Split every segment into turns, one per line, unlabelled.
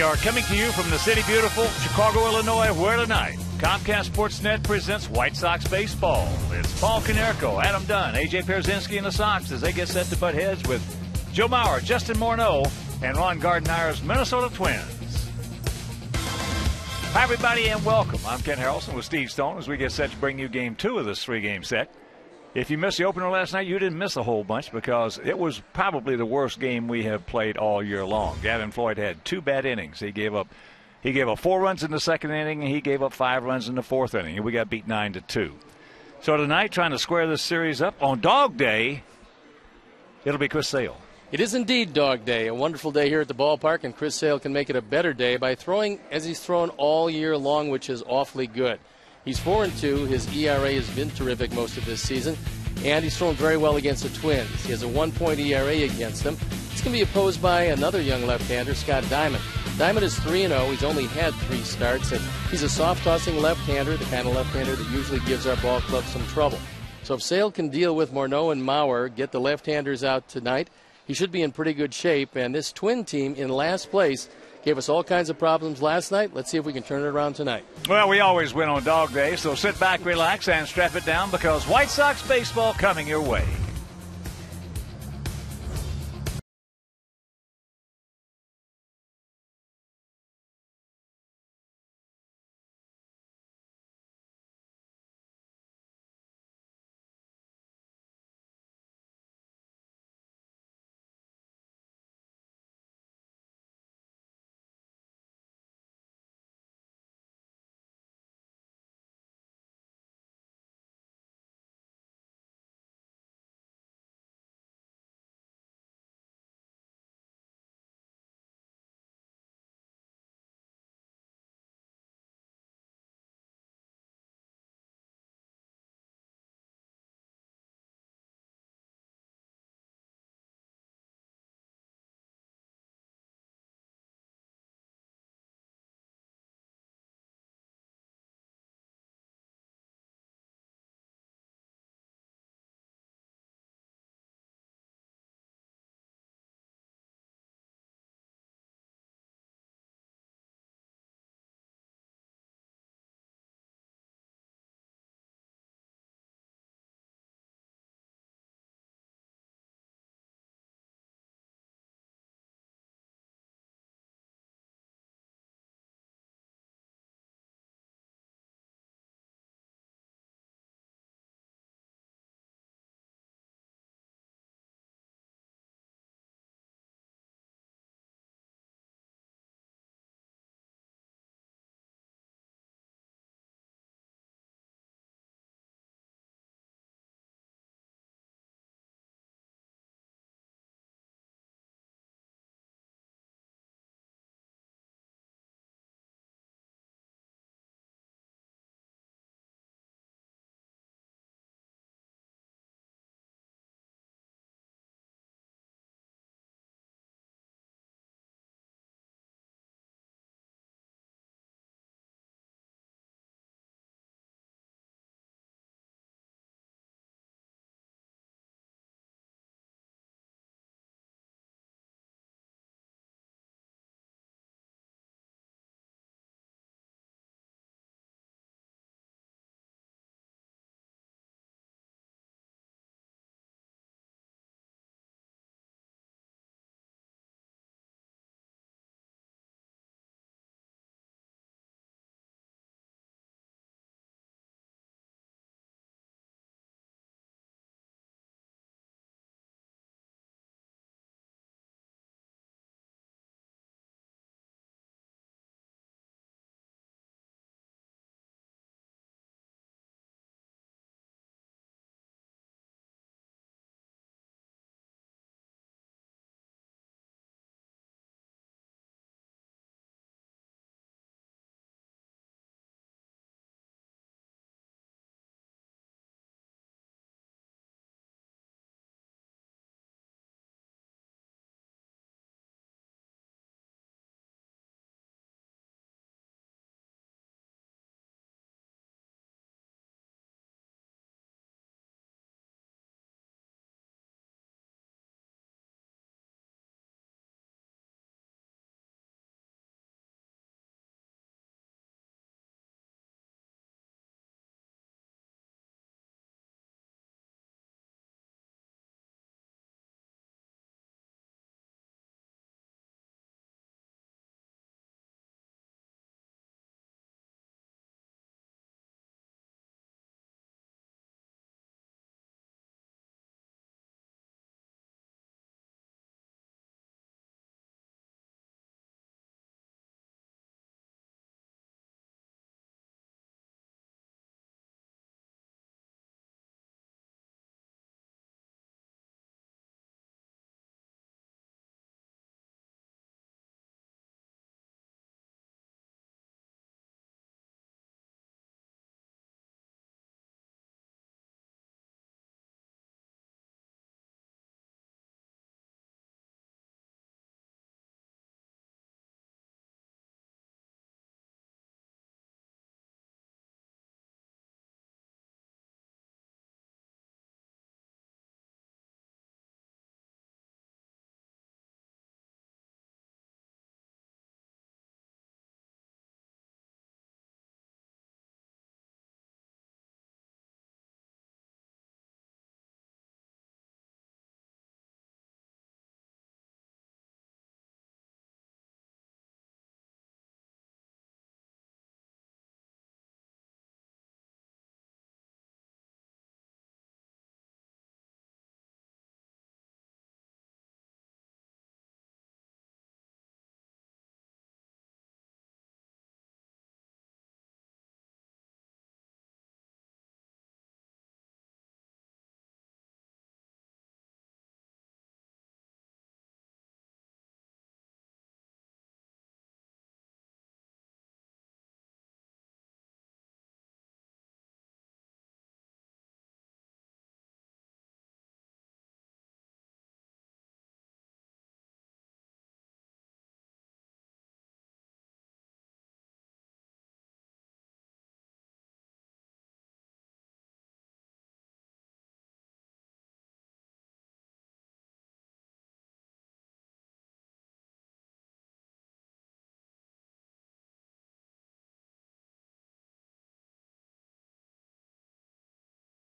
are coming to you from the city beautiful Chicago, Illinois, where tonight Comcast Sportsnet presents White Sox baseball. It's Paul Konerko, Adam Dunn, A.J. Pierzynski, and the Sox as they get set to butt heads with Joe Mauer, Justin Morneau, and Ron Gardenhire's Minnesota Twins. Hi, everybody, and welcome. I'm Ken Harrelson with Steve Stone as we get set to bring you Game 2 of this three-game set. If you missed the opener last night, you didn't miss a whole bunch because it was probably the worst game we have played all year long. Gavin Floyd had two bad innings. He gave up 4 runs in the second inning, and he gave up 5 runs in the fourth inning, and we got beat 9-2. So tonight, trying to square this series up on Dog Day, it'll be Chris Sale.
It is indeed Dog Day, a wonderful day here at the ballpark, and Chris Sale can make it a better day by throwing as he's thrown all year long, which is awfully good. He's 4-2. His ERA has been terrific most of this season, and he's thrown very well against the Twins. He has a 1-point ERA against them. He's going to be opposed by another young left-hander, Scott Diamond. Diamond is 3-0. He's only had 3 starts, and he's a soft-tossing left-hander, the kind of left-hander that usually gives our ball club some trouble. So if Sale can deal with Morneau and Mauer, get the left-handers out tonight, he should be in pretty good shape. And this Twin team in last place gave us all kinds of problems last night. Let's see if we can turn it around tonight.
Well, we always win on Dog Day, so sit back, relax, and strap it down because White Sox baseball coming your way.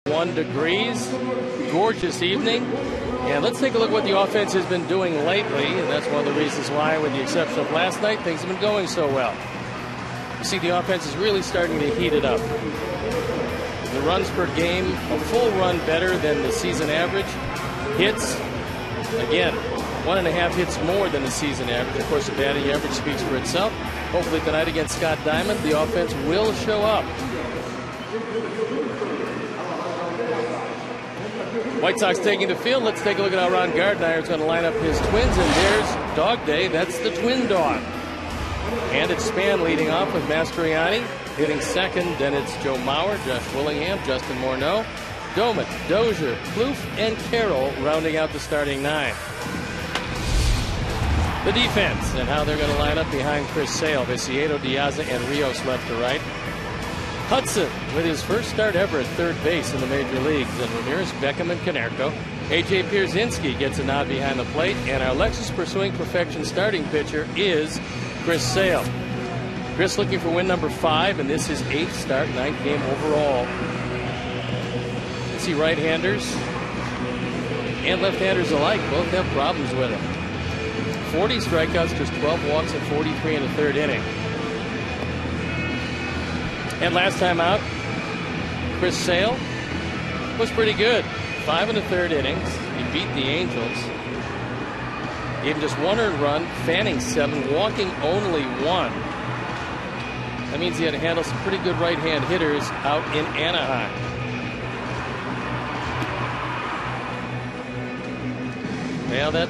1 degrees. Gorgeous evening. And let's take a look at what the offense has been doing lately. And that's one of the reasons why, with the exception of last night, things have been going so well. You see, the offense is really starting to heat it up. The runs per game, a full run better than the season average. Hits, again, 1.5 hits more than the season average. Of course, the batting average speaks for itself. Hopefully tonight against Scott Diamond, the offense will show up. White Sox taking the field. Let's take a look at how Ron Gardner is going to line up his Twins. And there's Dog Day. That's the Twin Dog. And it's Span leading off with Mastroianni hitting second. Then it's Joe Mauer, Josh Willingham, Justin Morneau, Doman, Dozier, Plouffe, and Carroll rounding out the starting 9. The defense and how they're going to line up behind Chris Sale, Viciedo, Diaz, and Rios left to right. Hudson with his first start ever at third base in the major leagues. And Ramirez, Beckham, and Konerko. A.J. Pierzynski gets a nod behind the plate. And our Lexus Pursuing Perfection starting pitcher is Chris Sale. Chris looking for win number 5, and this is 8th start, 9th game overall. You see right-handers and left-handers alike both have problems with him. 40 strikeouts, just 12 walks, and 43 in the third inning. And last time out, Chris Sale was pretty good. 5 in the third innings. He beat the Angels. Gave him just 1 earned run, fanning 7, walking only 1. That means he had to handle some pretty good right-hand hitters out in Anaheim. Well, that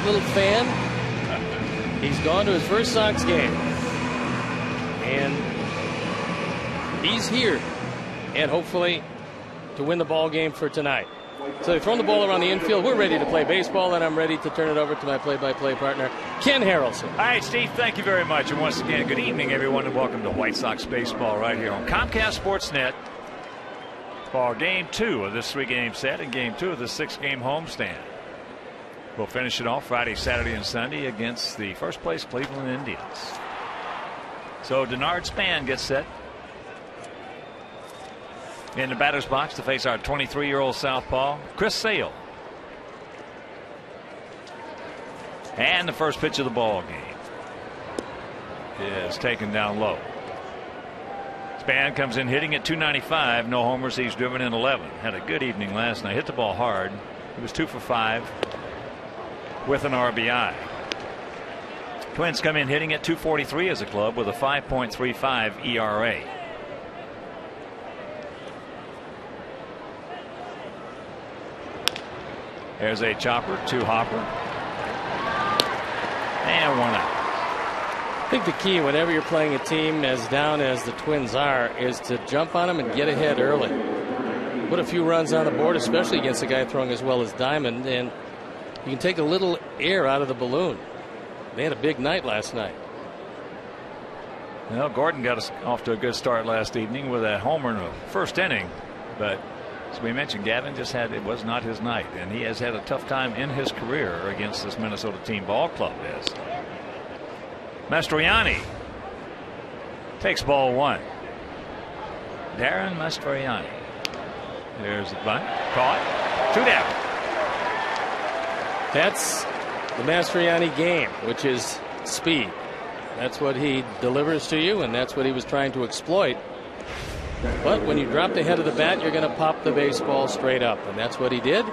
little fan, he's gone to his first Sox game. And he's here, and hopefully to win the ball game for tonight. So they've thrown the ball around the infield. We're ready to play baseball, and I'm ready to turn it over to my play-by-play partner, Ken Harrelson.
All right, Steve, thank you very much. And once again, good evening, everyone, and welcome to White Sox Baseball right here on Comcast Sportsnet for Game 2 of this 3-game set and Game 2 of the 6-game homestand. We'll finish it off Friday, Saturday, and Sunday against the first-place Cleveland Indians. So Denard Span gets set in the batter's box to face our 23-year-old southpaw, Chris Sale. And the first pitch of the ball game is taken down low. Span comes in hitting at .295, no homers. He's driven in 11. Had a good evening last night. Hit the ball hard. He was 2 for 5 with an RBI. Twins come in hitting at .243 as a club with a 5.35 ERA. There's a chopper to Hopper. And 1 out.
I think the key whenever you're playing a team as down as the Twins are is to jump on them and get ahead early. Put a few runs on the board, especially against a guy throwing as well as Diamond, and you can take a little air out of the balloon. They had a big night last night.
Well, Gordon got us off to a good start last evening with a homer in the first inning, but as we mentioned, Gavin just had, it was not his night, and he has had a tough time in his career against this Minnesota team ball club. Is Mastroianni takes ball 1. Darren Mastroianni. There's the bunt, caught, 2 down.
That's the Mastroianni game, which is speed. That's what he delivers to you, and that's what he was trying to exploit. But when you drop the head of the bat, you're going to pop the baseball straight up, and that's what he did.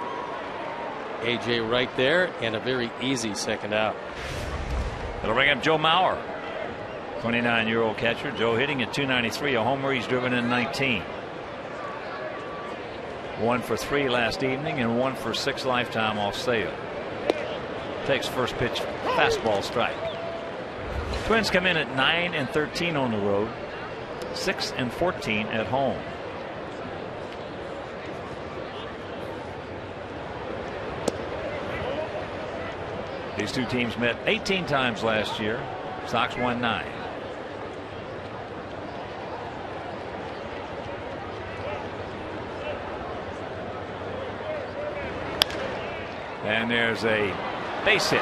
AJ right there, and a very easy second out.
It'll bring up Joe Mauer, 29-year-old catcher. Joe hitting at .293, a homer. He's driven in 19. 1 for 3 last evening and 1 for 6 lifetime off Sale. Takes first pitch, fastball strike. Twins come in at 9-13 on the road, 6-14 at home. These two teams met 18 times last year. Sox won 9. And there's a base hit.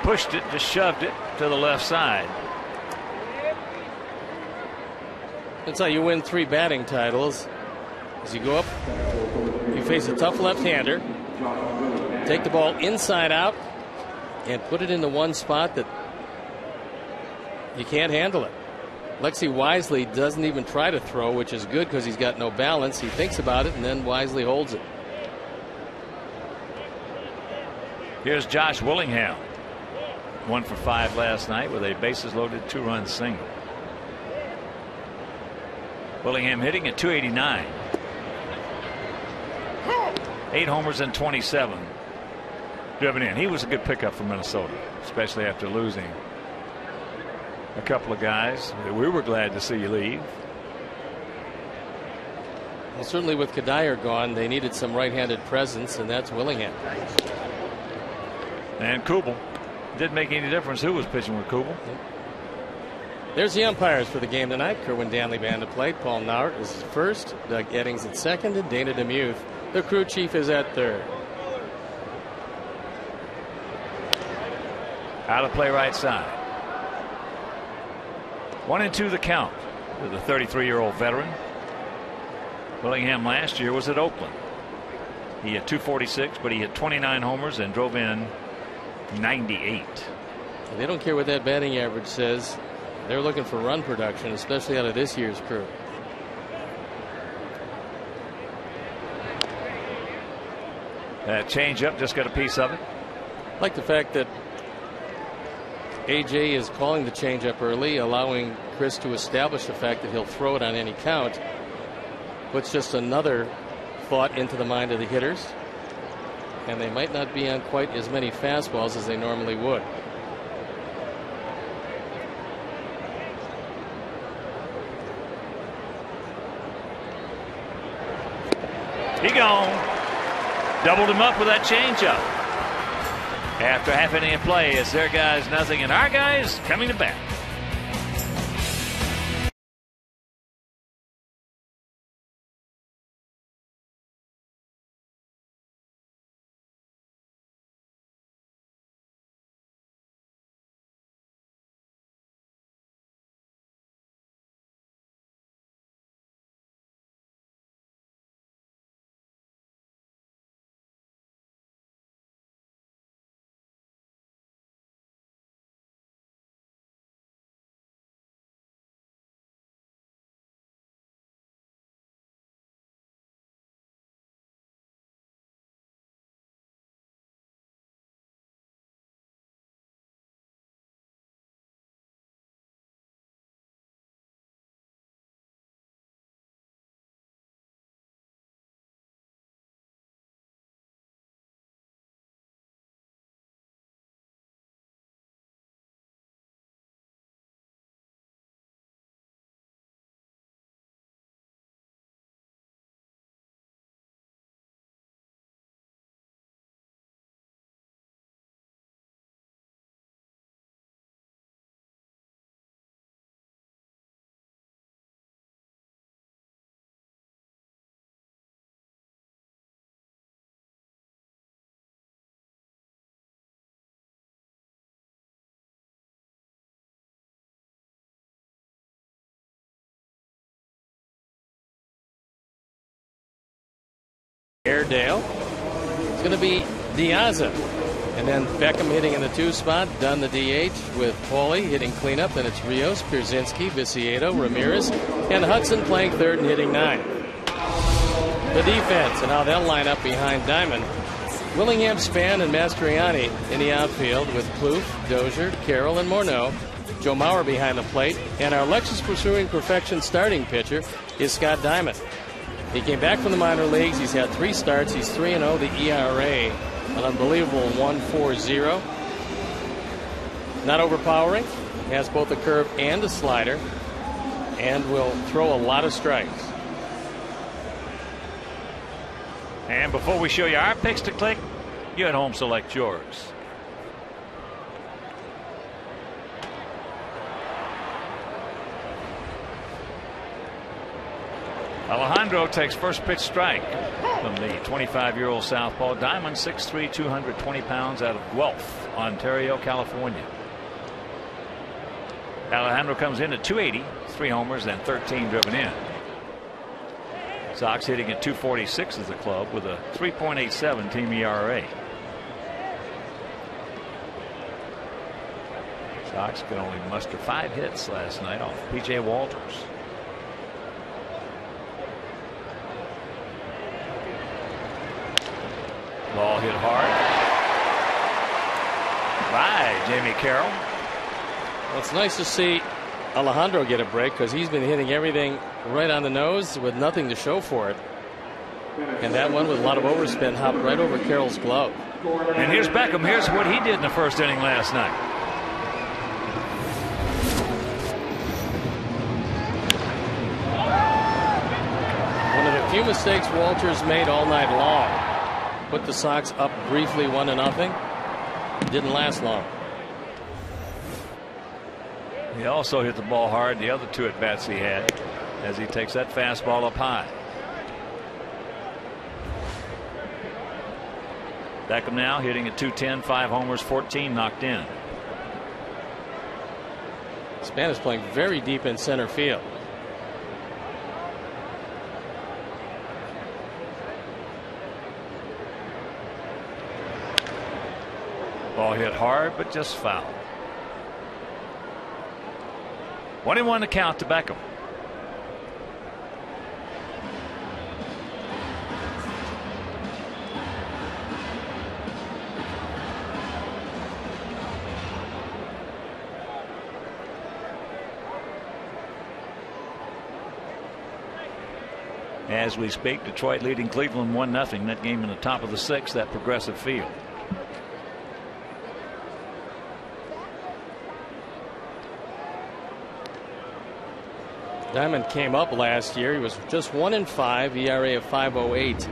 Pushed it, just shoved it to the left side.
That's how you win 3 batting titles. As you go up, you face a tough left-hander, take the ball inside out, and put it into one spot that you can't handle it. Lexi Wisely doesn't even try to throw, which is good because he's got no balance. He thinks about it, and then Wisely holds it.
Here's Josh Willingham. 1 for 5 last night with a bases loaded 2-run single. Willingham hitting at .289. 8 homers and 27 driven in. He was a good pickup for Minnesota, especially after losing a couple of guys. We were glad to see you leave.
Well, certainly with Kadire gone, they needed some right-handed presence, and that's Willingham.
And Kubel. Didn't make any difference who was pitching with Kubel.
There's the umpires for the game tonight. Kerwin Danley behind the plate. Paul Nauert is first. Doug Eddings at second. And Dana Demuth, the crew chief, is at third.
Out of play right side. 1-2 the count with the 33-year-old veteran. Willingham last year was at Oakland. He had .246, but he hit 29 homers and drove in 98.
They don't care what that batting average says. They're looking for run production, especially out of this year's crew.
That changeup just got a piece of it.
I like the fact that AJ is calling the changeup early, allowing Chris to establish the fact that he'll throw it on any count. Puts just another thought into the mind of the hitters. And they might not be on quite as many fastballs as they normally would.
He gone. Doubled him up with that changeup. After half inning in play, it's their guys nothing and our guys coming to bat.
Airedale. It's going to be Diaza. And then Beckham hitting in the 2 spot. Dunn the DH with Paulie hitting cleanup. Then it's Rios, Pierzynski, Viciedo, Ramirez, and Hudson playing third and hitting 9. The defense and how they'll line up behind Diamond. Willingham, Span, and Mastriani in the outfield with Plouffe, Dozier, Carroll, and Morneau. Joe Mauer behind the plate. And our Lexus Pursuing Perfection starting pitcher is Scott Diamond. He came back from the minor leagues. He's had 3 starts. He's 3-0. The ERA, an unbelievable 1.40. Not overpowering. Has both a curve and a slider. And will throw a lot of strikes.
And before we show you our picks to click, you at home select yours. Alejandro takes first pitch strike from the 25-year-old southpaw. Diamond, 6'3", 220 pounds, out of Guelph, Ontario, California. Alejandro comes in at 280, 3 homers and 13 driven in. Sox hitting at .246 as a club with a 3.87 team ERA. Sox could only muster 5 hits last night off P.J. Walters. Ball hit hard by Jamie Carroll.
Well, it's nice to see Alejandro get a break because he's been hitting everything right on the nose with nothing to show for it. And that one with a lot of overspin hopped right over Carroll's glove.
And here's Beckham. Here's what he did in the first inning last night.
One of the few mistakes Walters made all night long. Put the Sox up briefly 1-0. Didn't last long.
He also hit the ball hard the other 2 at bats he had as he takes that fastball up high. Beckham now hitting at .210, 5 homers, 14 knocked in.
Span is playing very deep in center field.
Ball hit hard, but just foul. 1-1 to count to Beckham. As we speak, Detroit leading Cleveland 1-0. That game in the top of the 6th at Progressive Field.
Diamond came up last year. He was just 1-5, ERA of 5.08.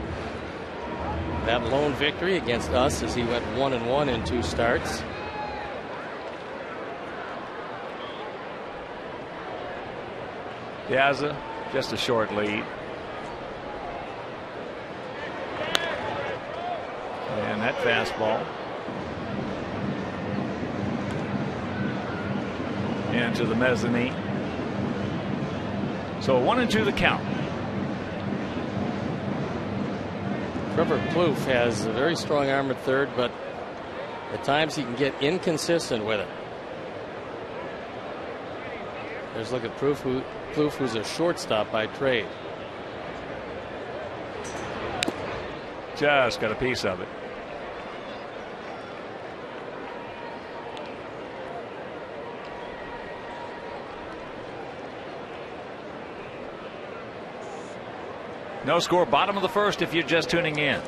That lone victory against us as he went 1-1 in 2 starts.
Piazza, just a short lead. And that fastball into the mezzanine. So 1-2 the count.
Trevor Plouffe has a very strong arm at third, but at times he can get inconsistent with it. There's a look at Plouffe, who's a shortstop by trade.
Just got a piece of it. No score, bottom of the 1st if you're just tuning in.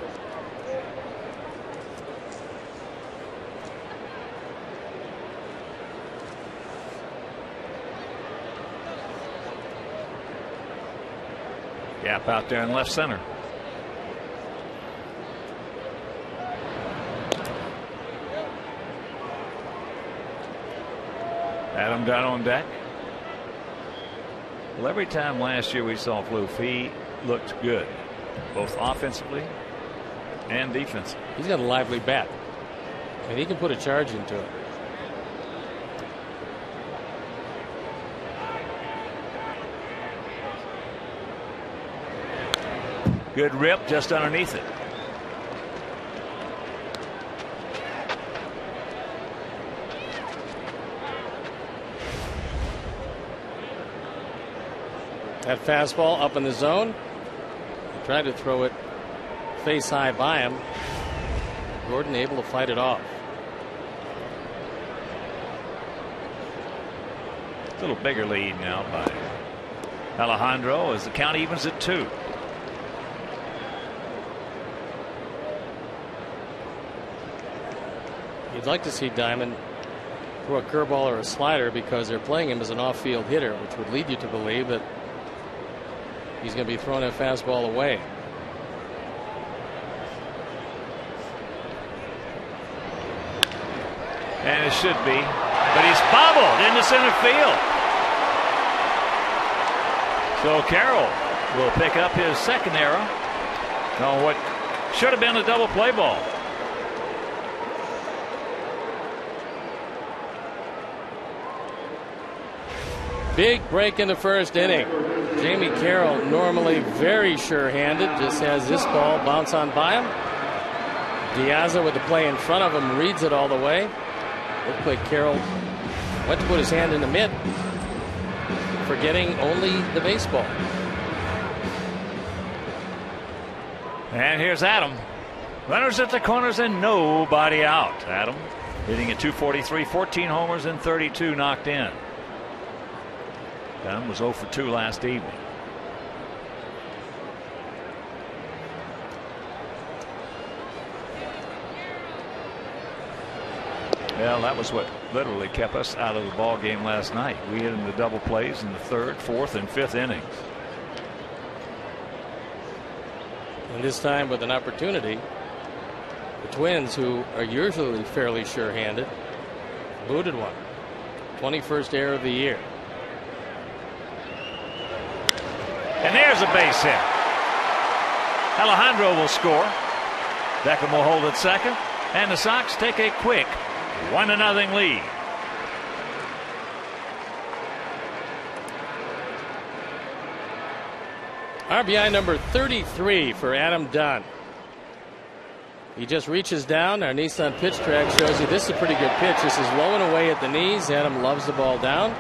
Gap out there in left center. Adam Dunn on deck. Well, every time last year we saw Plouffe, he looked good, both offensively and defensively.
He's got a lively bat, and he can put a charge into it.
Good rip just underneath it.
That fastball up in the zone. He tried to throw it face high by him. Gordon able to fight it off.
A little bigger lead now by Alejandro as the count evens at 2.
You'd like to see Diamond throw a curveball or a slider because they're playing him as an off-field hitter, which would lead you to believe that he's going to be throwing a fastball away.
And it should be, but he's bobbled into center field. So Carroll will pick up his second error on what should have been a double play ball.
Big break in the first inning. Jamie Carroll, normally very sure-handed, just has this ball bounce on by him. Diaza with the play in front of him reads it all the way. Looked like Carroll went to put his hand in the mitt, forgetting only the baseball.
And here's Adam. Runners at the corners and nobody out. Adam hitting at 243, 14 homers and 32 knocked in. Dunn was 0 for 2 last evening. Well, that was what literally kept us out of the ball game last night. We hit in the double plays in the 3rd, 4th, and 5th innings.
And this time with an opportunity, the Twins, who are usually fairly sure-handed, booted one. 21st error of the year.
And there's a base hit. Alejandro will score. Beckham will hold at second. And the Sox take a quick 1-0 lead.
RBI number 33 for Adam Dunn. He just reaches down. Our Nissan pitch track shows you this is a pretty good pitch. This is low and away at the knees. Adam loves the ball down.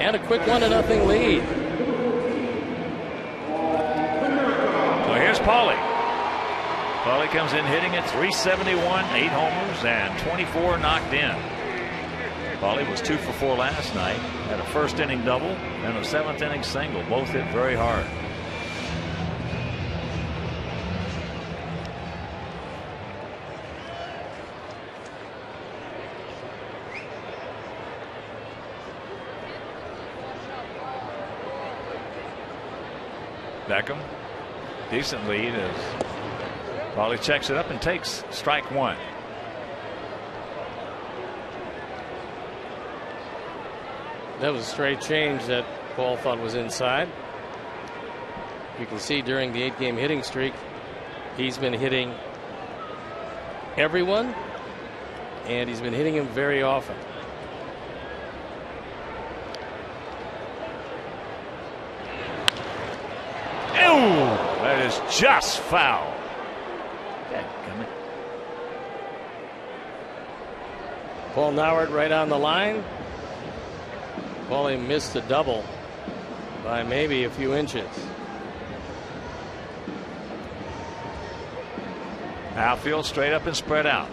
And a quick 1-0 lead.
So here's Paulie. Paulie comes in hitting at 371, 8 homers and 24 knocked in. Paulie was 2 for 4 last night. Had a first inning double and a 7th inning single. Both hit very hard. Beckham, decent lead as Paulie checks it up and takes strike 1.
That was a straight change that Paul thought was inside. You can see during the 8-game hitting streak, he's been hitting everyone, and he's been hitting him very often.
Oh, that is just foul.
Paul Nauert right on the line. Paulie missed the double by maybe a few inches.
Outfield straight up and spread out.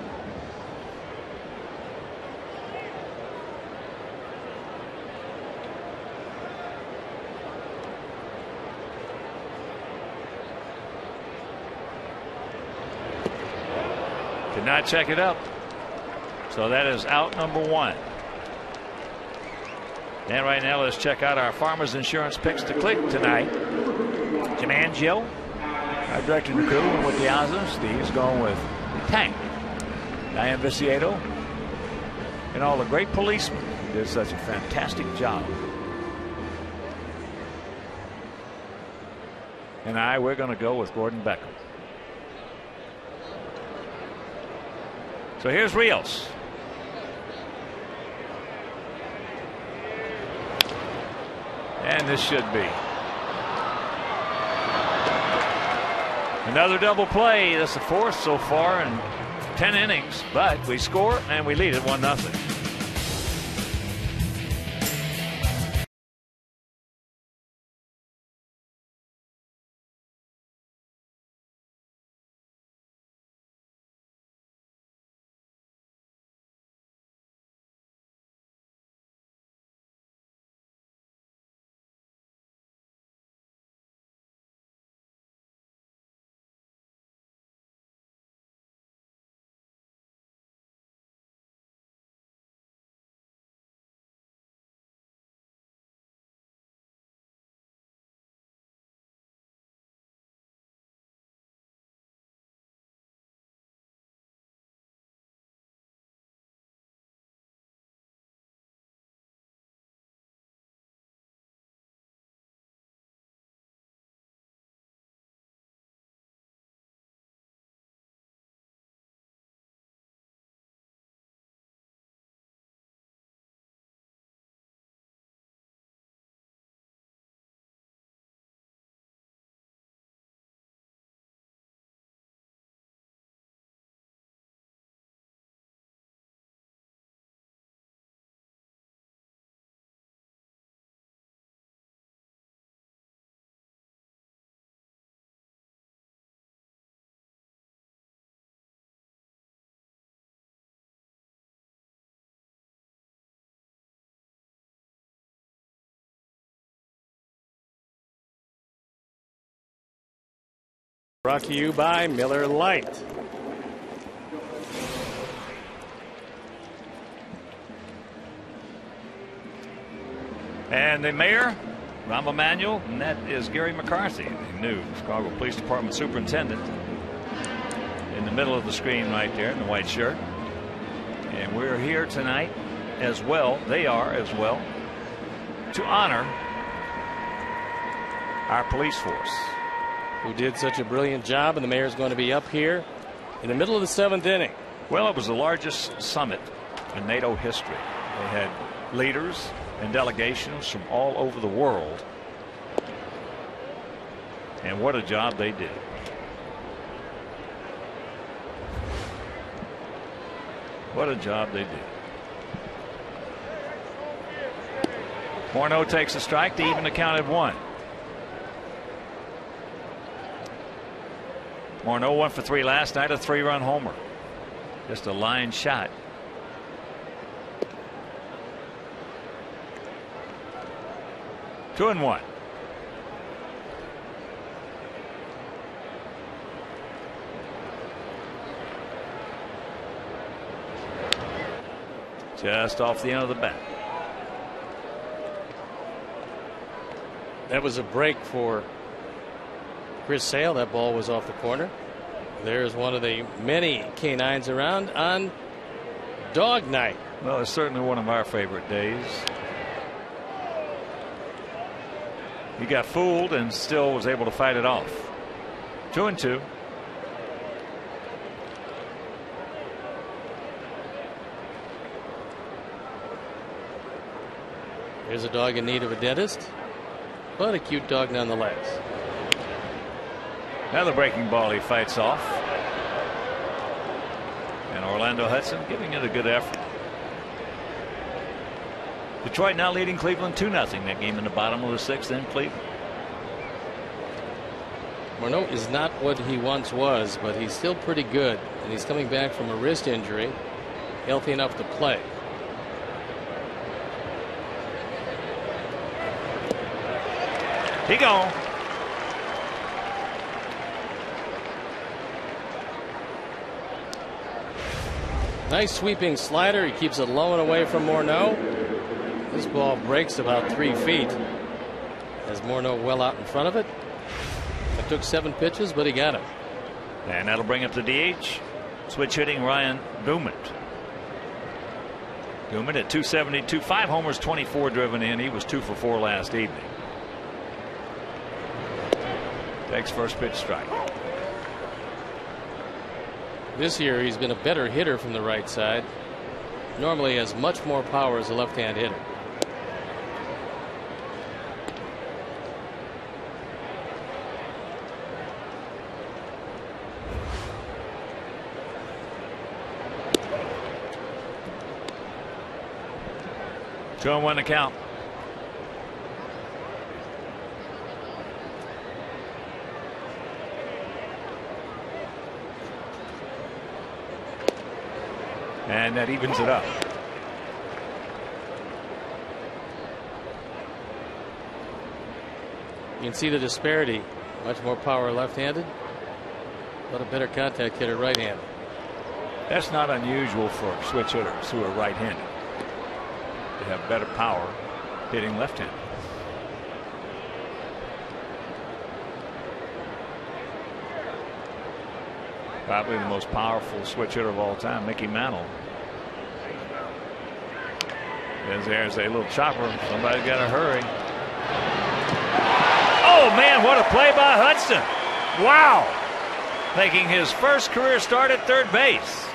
Did not check it up. So that is out number 1. And right now, let's check out our Farmers Insurance picks to click tonight. Jim Angio, our director of the crew, went with Diaza. Steve's going with Tank. Diane Vicieto, and all the great policemen who did such a fantastic job. And we're going to go with Gordon Beckham. So here's Rios. And this should be another double play. That's the 4th so far in 10 innings, but we score and we lead it 1-0.
Brought to you by Miller Lite.
And the mayor, Rahm Emanuel, and that is Gary McCarthy, the new Chicago Police Department superintendent, in the middle of the screen right there in the white shirt. And we're here tonight as well, they are as well, to honor our police force,
who did such a brilliant job, and the mayor's going to be up here in the middle of the 7th inning.
Well, it was the largest summit in NATO history. They had leaders and delegations from all over the world, and what a job they did. What a job they did. Morneau takes a strike to even the count at 1. Morneau 1 for 3 last night, a 3-run homer. Just a line shot. Two and 1. Just off the end of the bat.
That was a break for Chris Sale. That ball was off the corner. There's one of the many canines around on Dog Night.
Well, it's certainly one of our favorite days. He got fooled and still was able to fight it off. 2 and 2.
Here's a dog in need of a dentist, but a cute dog nonetheless.
Another breaking ball he fights off. And Orlando Hudson giving it a good effort. Detroit now leading Cleveland 2-0. That game in the bottom of the 6th in Cleveland.
Morneau is not what he once was, but he's still pretty good, and he's coming back from a wrist injury, healthy enough to play.
He gone.
Nice sweeping slider. He keeps it low and away from Morneau. This ball breaks about 3 feet. Has Morneau well out in front of it. It took 7 pitches, but he got him.
And that'll bring up the DH. Switch hitting Ryan Dumont. Dumont at 272, 5 homers, 24 driven in. He was 2 for 4 last evening. Takes first pitch strike.
This year he's been a better hitter from the right side. Normally has much more power as a left-hand hitter.
Two and 1 to count. And that evens it up.
You can see the disparity. Much more power left-handed, but a better contact hitter right-handed.
That's not unusual for switch hitters who are right-handed. They have better power hitting left-handed. Probably the most powerful switch hitter of all time, Mickey Mantle. There's a little chopper. Somebody's got to hurry. Oh, man, what a play by Hudson. Wow. Making his first career start at third base.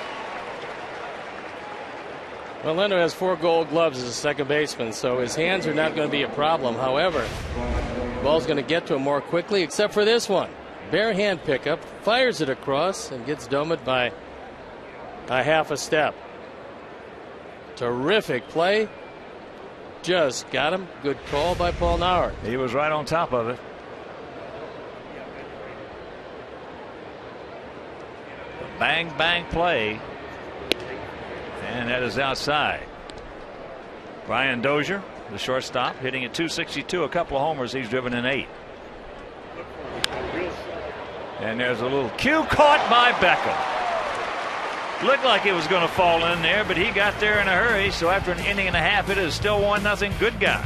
Well, Leno has 4 gold gloves as a second baseman, so his hands are not going to be a problem. However, the ball's going to get to him more quickly, except for this one. Bare hand pickup, fires it across, and gets Dumont by a half a step. Terrific play. Just got him. Good call by Paul Nauert.
He was right on top of it. The bang, bang play. And that is outside. Brian Dozier, the shortstop, hitting at 262, a couple of homers. He's driven in 8. And there's a little cue caught by Beckham. Looked like it was going to fall in there, but he got there in a hurry. So after an inning and a half, it is still 1-0 Good Guys.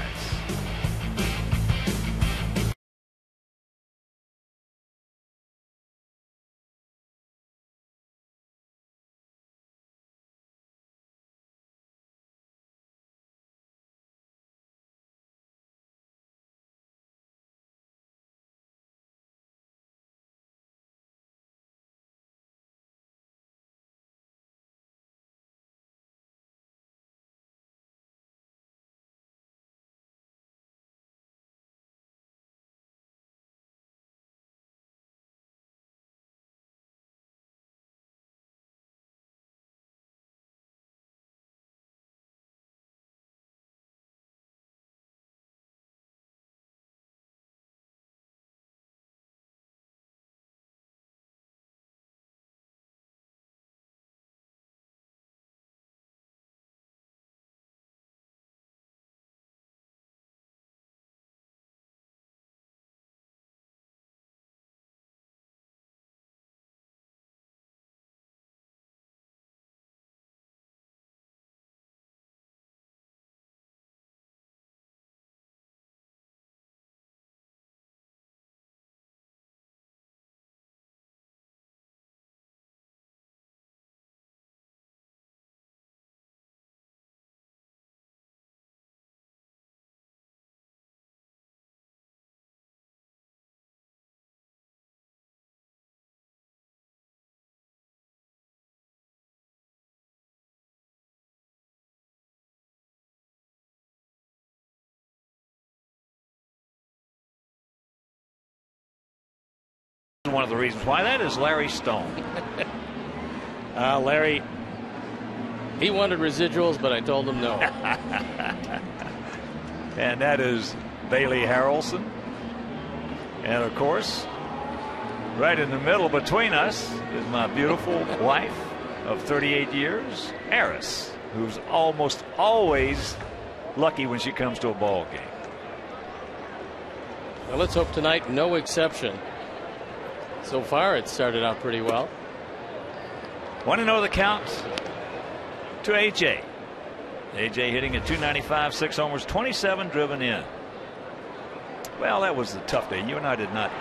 One of the reasons why that is Larry Stone.
Larry, he wanted residuals, but I told him no.
And that is Bailey Harrelson. And of course, right in the middle between us is my beautiful wife of 38 years, Eris, who's almost always lucky when she comes to a ball game.
Well, let's hope tonight no exception. So far, it started out pretty well.
Want to know the count to AJ. AJ hitting at .295, 6 homers, 27 driven in. Well, that was a tough day. You and I did not.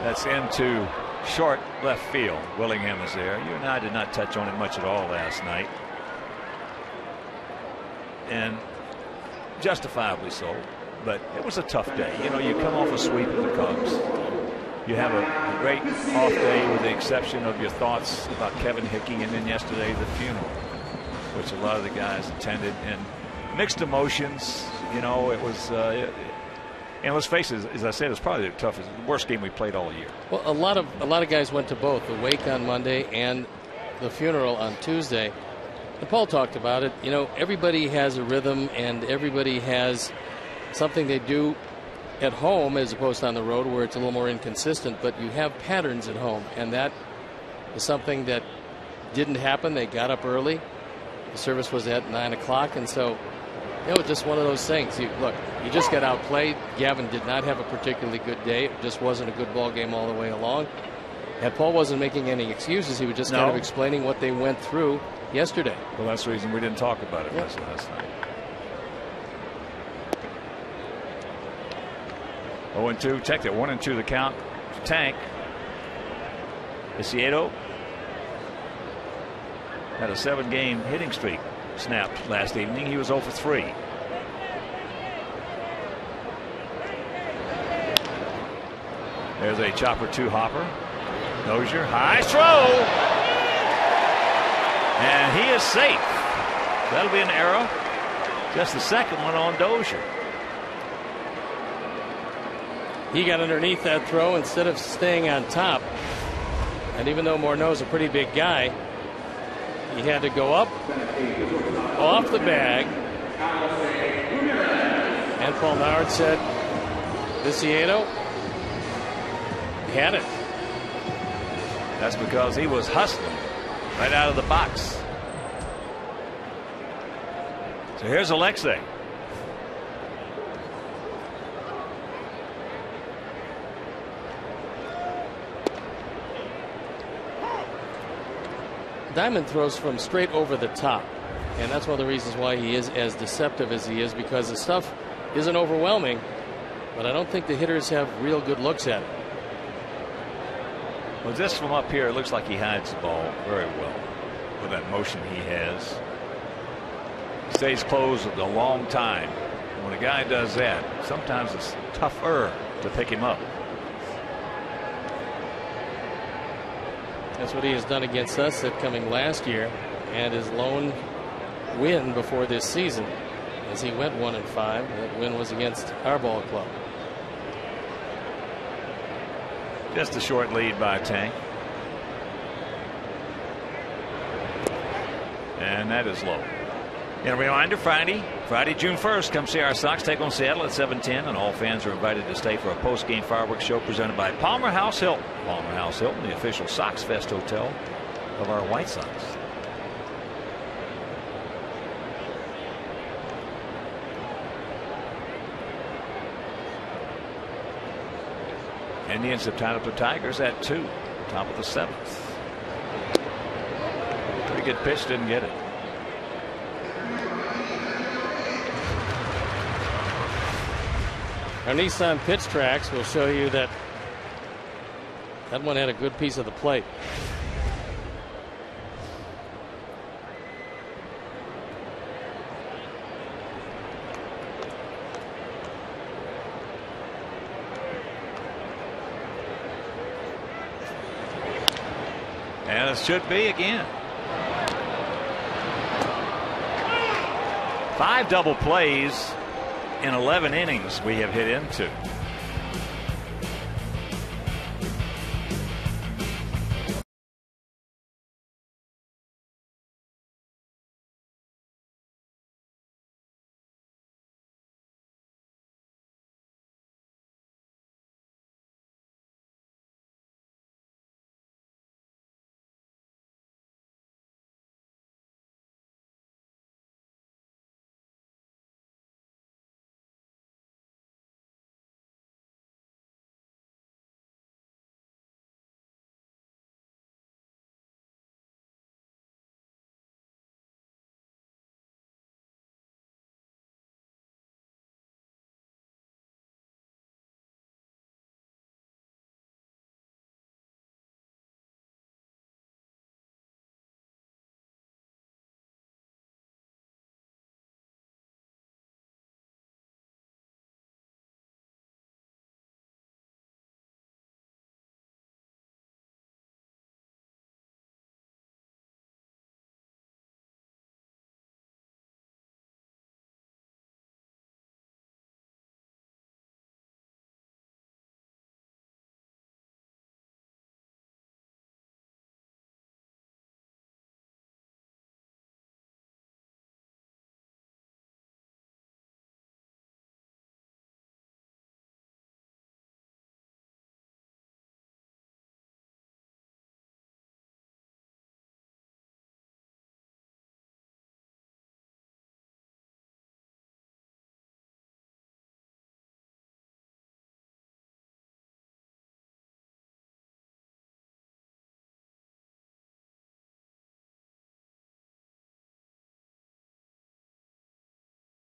That's into short left field. Willingham is there. You and I did not touch on it much at all last night. And justifiably so. But it was a tough day. You know, you come off a sweep of the Cubs. You have a great off day with the exception of your thoughts about Kevin Hickey, and then yesterday the funeral, which a lot of the guys attended, and mixed emotions. You know, it was and let's face it, as I said, it's probably the toughest, worst game we played all year.
Well, a lot of guys went to both the wake on Monday and the funeral on Tuesday. And Paul talked about it. You know, everybody has a rhythm and everybody has something they do at home as opposed to on the road where it's a little more inconsistent, but you have patterns at home, and that is something that didn't happen. They got up early. The service was at 9 o'clock, and so you know, just one of those things. You just got outplayed. Gavin did not have a particularly good day. It just wasn't a good ball game all the way along. And Paul wasn't making any excuses. He was just kind of explaining what they went through yesterday.
Well, that's the reason we didn't talk about it last night. 0-2. Check that. 1-2 the count. Tank. Isiedo had a 7-game hitting streak snapped last evening. He was 0 for 3. There's a chopper 2 hopper. Dozier, high throw, and he is safe. That'll be an error. Just the second one on Dozier.
He got underneath that throw instead of staying on top. And even though Morneau's a pretty big guy, he had to go up off the bag. And Paul Howard said, Isiedo had it.
That's because he was hustling right out of the box. So here's Alexei.
Diamond throws from straight over the top, and that's one of the reasons why he is as deceptive as he is, because the stuff isn't overwhelming, but I don't think the hitters have real good looks at it.
Well, just from up here, it looks like he hides the ball very well with that motion he has. Stays closed a long time. When a guy does that, sometimes it's tougher to pick him up.
That's what he has done against us that coming last year, and his lone win before this season, as he went 1-5. That win was against our ball club.
Just a short lead by Tank. And that is low. And a reminder, Friday, June 1st, come see our Sox take on Seattle at 7:10, and all fans are invited to stay for a post-game fireworks show presented by Palmer House Hilton. Palmer House Hilton, the official Sox Fest hotel of our White Sox. Indians have tied up the Tigers at 2, top of the 7th. Pretty good pitch, didn't get it.
Our Nissan pitch tracks will show you that that one had a good piece of the plate.
And it should be again. 5 double plays in 11 innings we have hit into.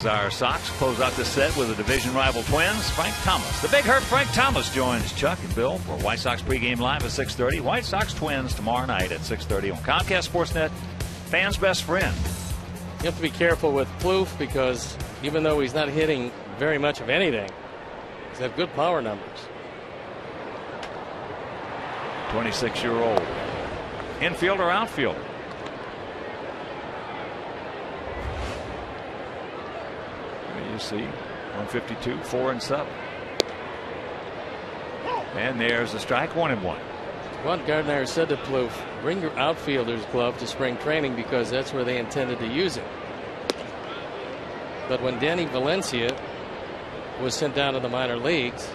Our Sox close out the set with the division rival Twins. Frank Thomas, the big hurt Frank Thomas, joins Chuck and Bill for White Sox pregame live at 6:30. White Sox Twins tomorrow night at 6:30 on Comcast Sportsnet. Fans' best friend.
You have to be careful with Plouffe, because even though he's not hitting very much of anything, he's got good power numbers.
26-year-old infielder, outfielder. You see 152, 4 and 7. And there's a strike, 1-1.
Ron Gardner said to Plouffe, bring your outfielder's glove to spring training because that's where they intended to use it. But when Danny Valencia was sent down to the minor leagues,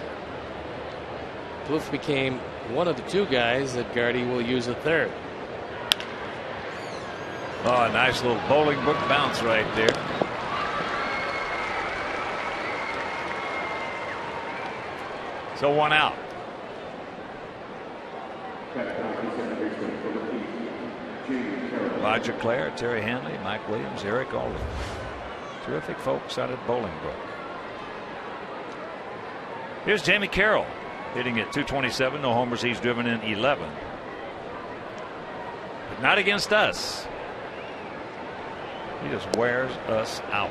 Plouffe became one of the 2 guys that Gardy will use at third.
Oh, a nice little bowling book bounce right there. So 1 out. Roger Clare, Terry Hanley, Mike Williams, Eric Alden. Terrific folks out at Bolingbrook. Here's Jamie Carroll hitting at .227. No homers. He's driven in 11. But not against us. He just wears us out.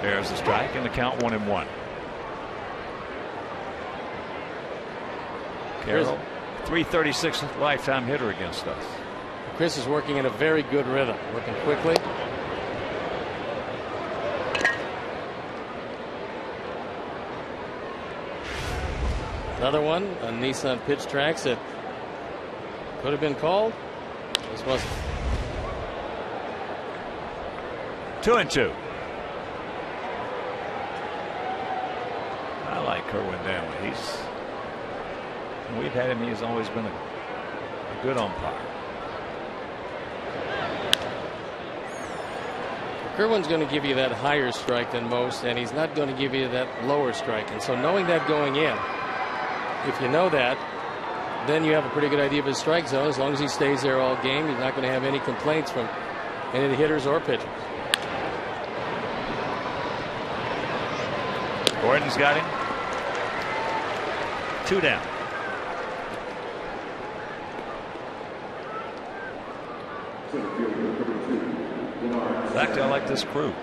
There's the strike and the count 1-1. Carroll, 336 lifetime hitter against us.
Chris is working in a very good rhythm, working quickly. Another one on Nissan pitch tracks that could have been called. This wasn't.
2-2. I like Kerwin Danley. We've had him. He's always been a good umpire.
Kerwin's going to give you that higher strike than most, and he's not going to give you that lower strike. And so knowing that going in, if you know that, then you have a pretty good idea of his strike zone. As long as he stays there all game, he's not going to have any complaints from any of the hitters or pitchers.
Gordon's got him. 2 down. In fact, I like this crew.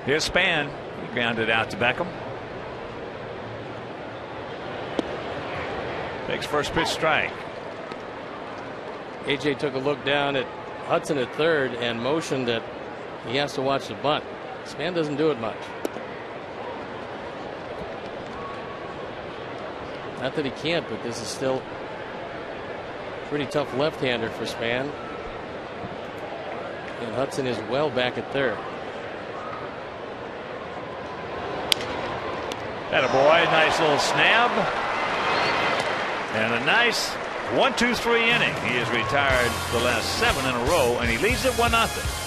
Here's Span. He grounded out to Beckham. Takes first pitch strike.
AJ took a look down at Hudson at third and motioned that he has to watch the bunt. Span doesn't do it much. Not that he can't, but this is still a pretty tough left-hander for Span. And Hudson is well back at third.
Attaboy, nice little snap. And a nice 1-2-3 inning. He has retired the last 7 in a row, and he leads it 1-0.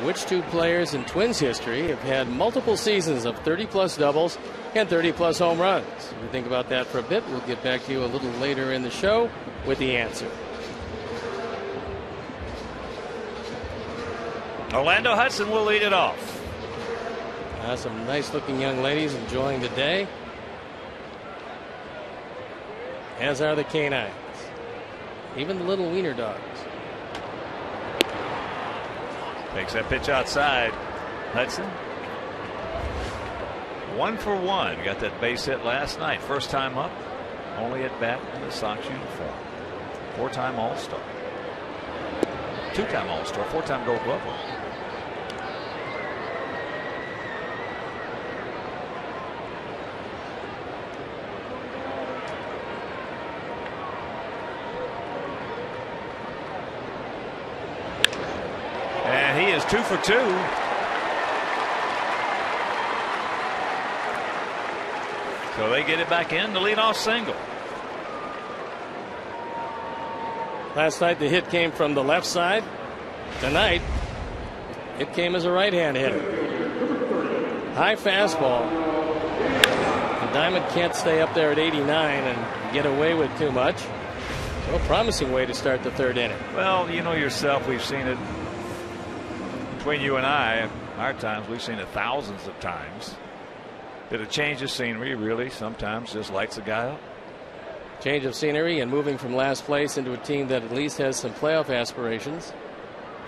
Which two players in Twins history have had multiple seasons of 30-plus doubles and 30-plus home runs? If we think about that for a bit, we'll get back to you a little later in the show with the answer.
Orlando Hudson will lead it off.
Some nice-looking young ladies enjoying the day, as are the canines, even the little wiener dogs.
Takes that pitch outside. Hudson. 1 for 1. Got that base hit last night. First time up. Only at bat in the Sox uniform. 4-time All-Star. 2-time All-Star. 4-time Gold Glove winner. And he is 2 for 2. So they get it back in, the leadoff single.
Last night the hit came from the left side. Tonight it came as a right-hand hitter. High fastball. And Diamond can't stay up there at 89 and get away with too much. So a promising way to start the third inning.
Well, you know yourself, we've seen it between you and I. Our times, we've seen it thousands of times. That a change of scenery really sometimes just lights a guy up.
Change of scenery and moving from last place into a team that at least has some playoff aspirations.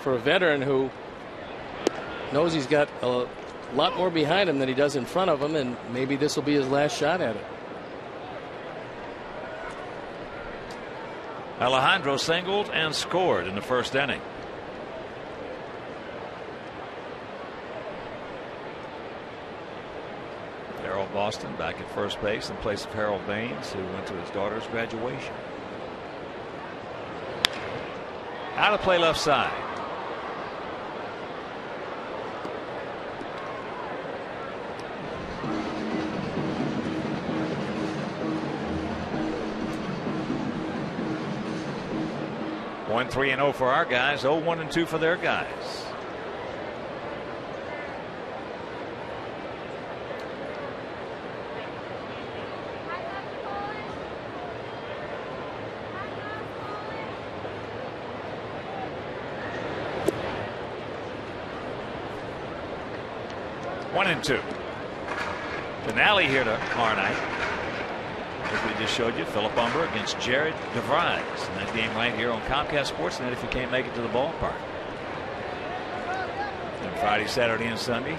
For a veteran who knows he's got a lot more behind him than he does in front of him, and maybe this will be his last shot at it.
Alejandro singled and scored in the first inning. Darryl Boston back at first base in place of Harold Baines, who went to his daughter's graduation. Out of play left side. One 3-0 for our guys. 0-1-2 for their guys. One and two. Finale here tomorrow night. As we just showed you, Philip Humber against Jared DeVries. And that game right here on Comcast Sportsnet if you can't make it to the ballpark. And Friday, Saturday, and Sunday,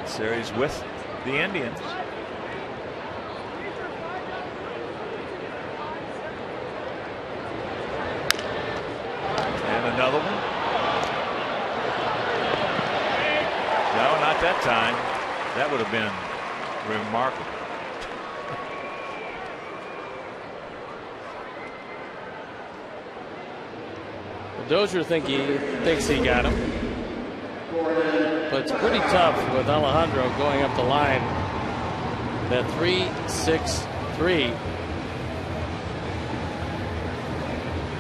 series with the Indians. And another one. No, not that time. That would have been remarkable.
Dozier thinks he got him, but it's pretty tough with Alejandro going up the line. That 3-6-3.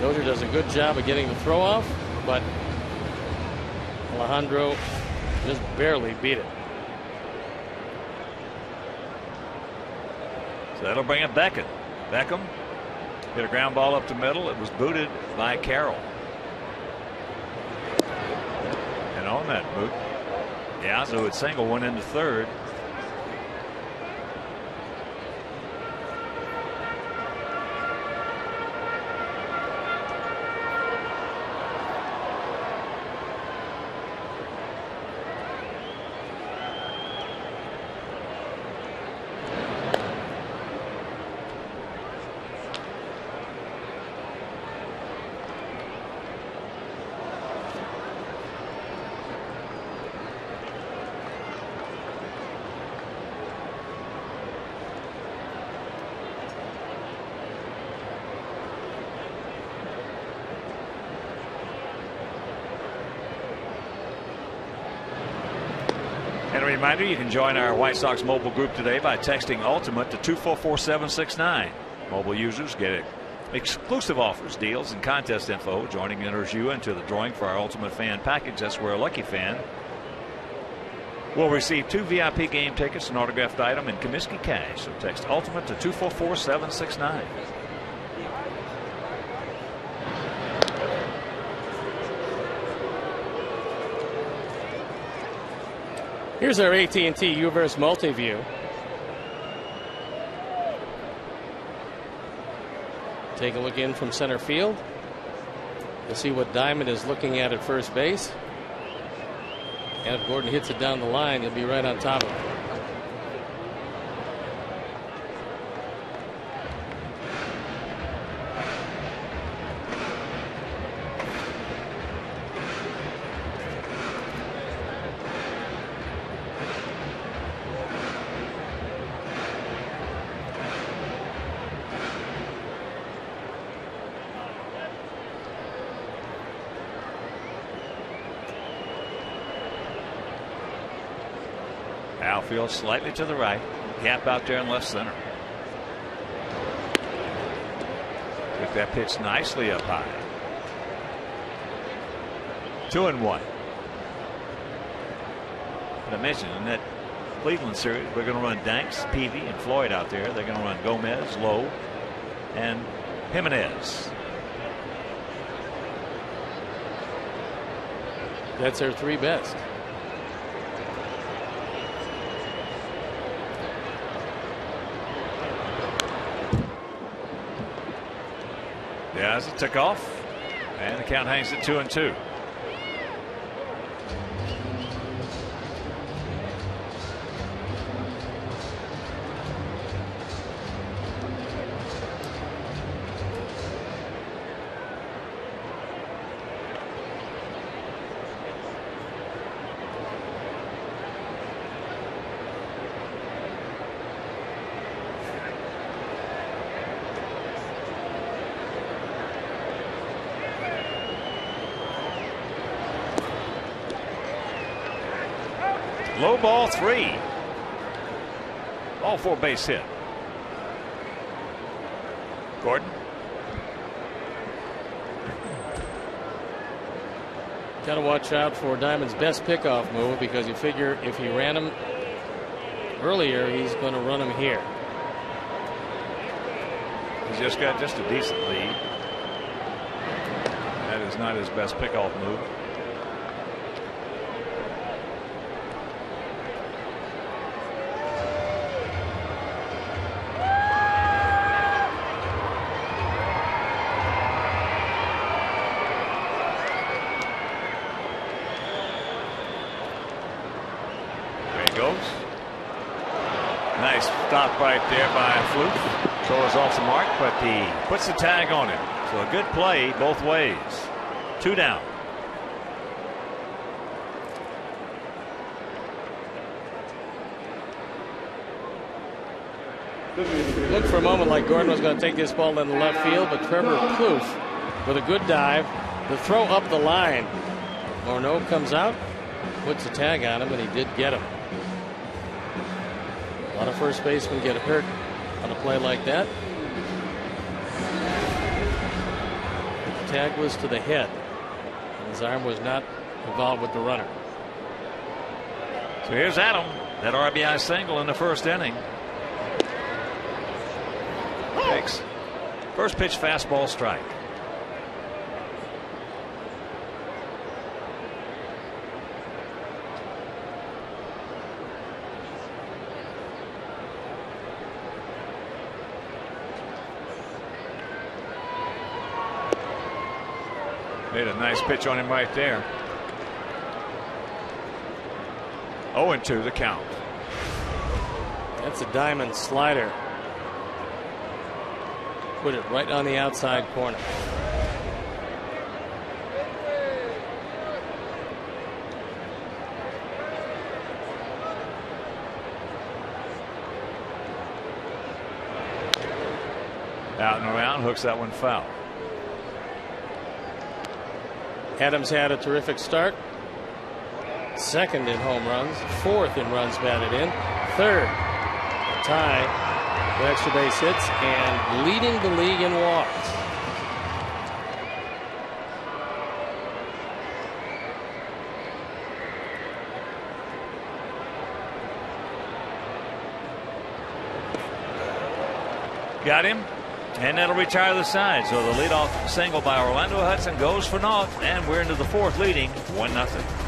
Dozier does a good job of getting the throw off, but Alejandro just barely beat it.
So that'll bring it Beckham. Beckham hit a ground ball up the middle. It was booted by Carroll. And on that boot, Yazoo would single one into third. And a reminder, you can join our White Sox mobile group today by texting Ultimate to 244-769. Mobile users get exclusive offers, deals, and contest info. Joining enters you into the drawing for our Ultimate Fan Package. That's where a lucky fan will receive 2 VIP game tickets, an autographed item, and Comiskey cash. So text Ultimate to 244-769.
Here's our AT&T UVerse multi-view. Take a look in from center field to see what Diamond is looking at first base. And if Gordon hits it down the line, he'll be right on top of it.
Outfield slightly to the right. Gap out there in left center. Took that pitch nicely up high. 2-1. I mentioned in that Cleveland series, we're going to run Danks, Peavy, and Floyd out there. They're going to run Gomez, Lowe, and Jimenez.
That's their three best.
As it took off, and the count hangs at 2-2. Low ball 3. All 4 base hit. Gordon.
Got to watch out for Diamond's best pickoff move, because you figure if he ran him earlier, he's going to run him here.
He's just got just a decent lead. That is not his best pickoff move. Nice stop right there by Fluke. Throws off the mark, but he puts the tag on it. So a good play both ways. 2 down.
Looked for a moment like Gordon was going to take this ball in the left field, but Trevor Plouffe with a good dive. The throw up the line. Morneau comes out, puts a tag on him, and he did get him. A lot of first basemen get hurt on a play like that. The tag was to the head, and his arm was not involved with the runner.
So here's Adam, that RBI single in the first inning. Takes first pitch fastball strike. Made a nice pitch on him right there. 0-2 the count.
That's a diamond slider. Put it right on the outside corner.
Out and around, hooks that one foul.
Adams had a terrific start. Second in home runs, fourth in runs batted in, third tie for extra base hits, and leading the league in walks.
Got him. And that'll retire the side. So the leadoff single by Orlando Hudson goes for naught, and we're into the fourth, leading 1-0.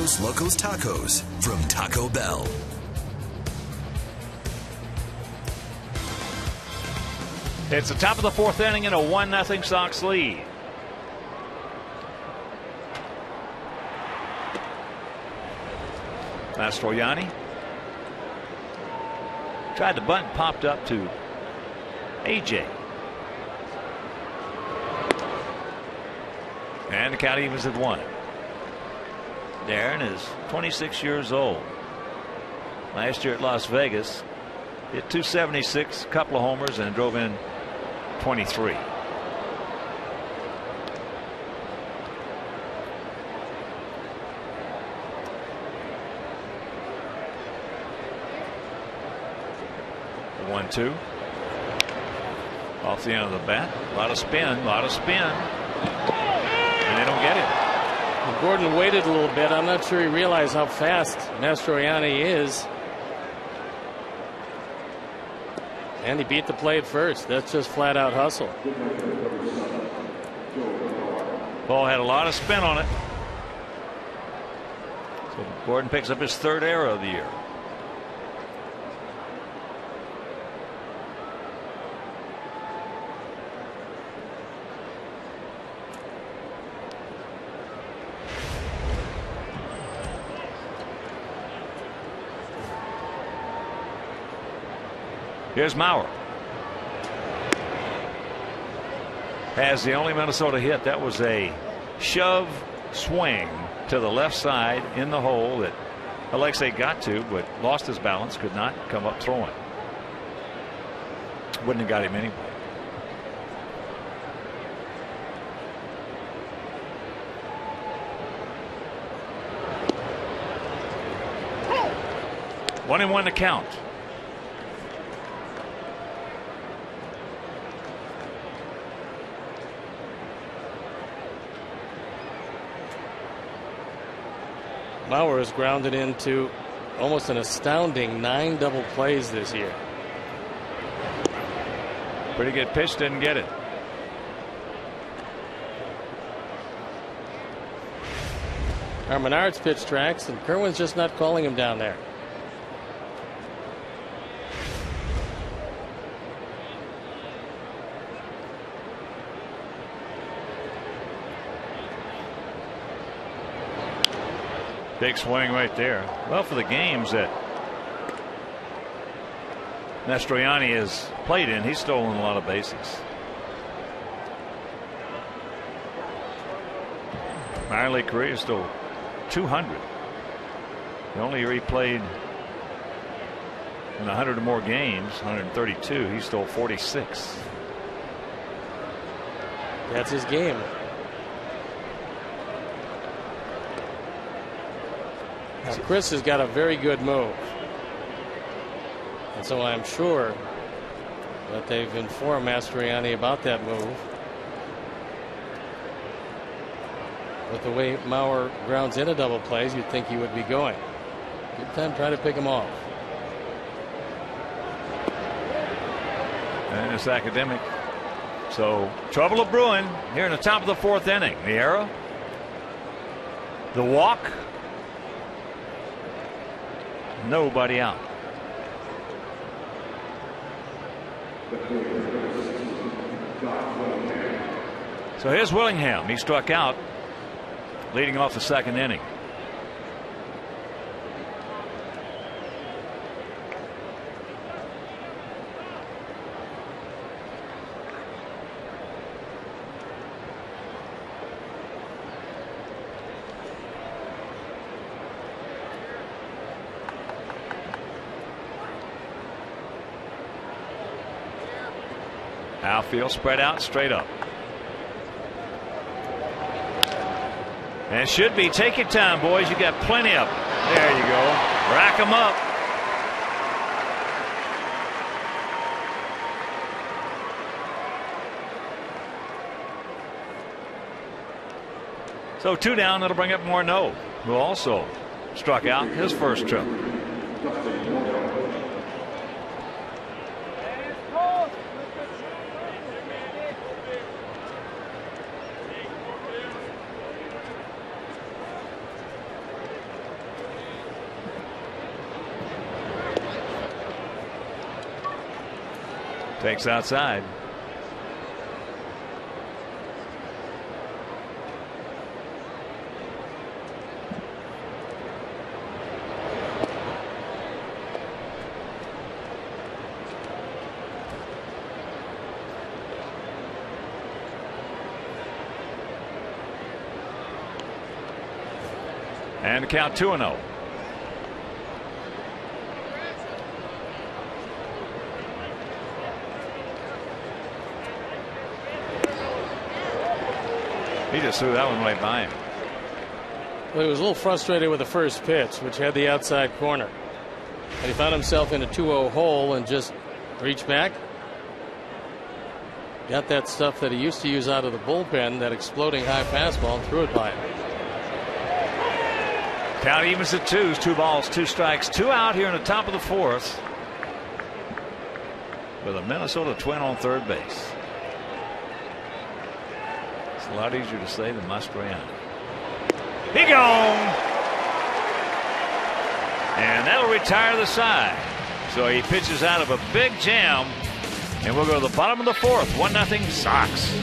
Dos Locos Tacos from Taco Bell.
It's the top of the fourth inning and a 1-0 Sox lead. Mastroianni tried the bunt, popped up to AJ. And the count evens at 1. Darren is 26 years old. Last year at Las Vegas, hit .276, a couple of homers, and drove in 23. The 1-2 off the end of the bat. A lot of spin, and they don't get it.
Well, Gordon waited a little bit. I'm not sure he realized how fast Mastroianni is. And he beat the plate first. That's just flat out hustle.
Ball had a lot of spin on it. So Gordon picks up his third error of the year. Here's Mauer. Has the only Minnesota hit. That was a shove swing to the left side in the hole that Alexei got to, but lost his balance, could not come up throwing. Wouldn't have got him anyway. One and one to count.
Mauer has grounded into almost an astounding 9 double plays this year.
Pretty good pitch, didn't get it.
Menard's pitch tracks, and Kerwin's just not calling him down there.
Big swing right there. Well, for the games that Mastroianni has played in, he's stolen a lot of bases. Minor league career stole 200. The only year he played in 100 or more games, 132, he stole 46.
That's his game. Now, Chris has got a very good move. And so I'm sure that they've informed Mastroianni about that move. With the way Mauer grounds into double plays, you'd think he would be going. Good time try to pick him off.
And it's academic. So trouble of brewing here in the top of the fourth inning. The error, the walk, nobody out. So here's Willingham. He struck out leading off the second inning. Outfield spread out straight up. And it should be. Take your time, boys. You got plenty of them. There you go. Rack them up. So 2 down. That'll bring up Morneau, who also struck out his first trip. Fakes outside. And the count 2-0. He just threw that one right by him.
Well, he was a little frustrated with the first pitch, which had the outside corner. And he found himself in a 2-0 hole and just reached back. Got that stuff that he used to use out of the bullpen, that exploding high fastball, and threw it by him.
Count evens at 2. 2 balls, 2 strikes, 2 out here in the top of the 4th. With a Minnesota Twin on third base. It's a lot easier to say than Mastroianni. He gone. And that'll retire the side. So he pitches out of a big jam. And we'll go to the bottom of the 4th. 1-0 Sox.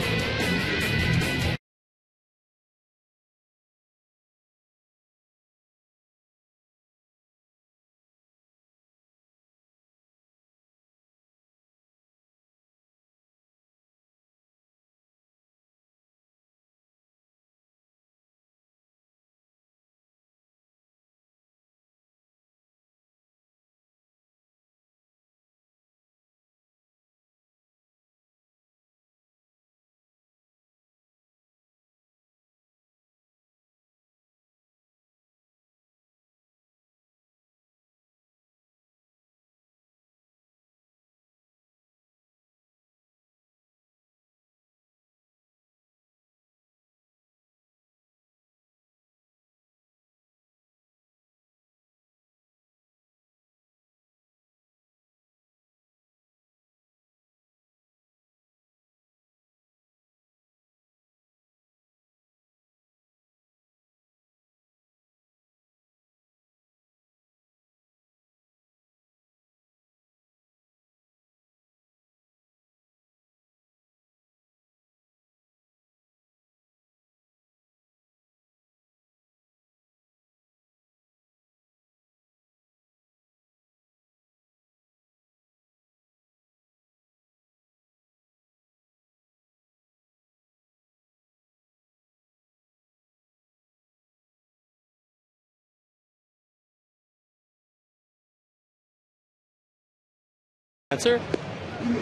Answer: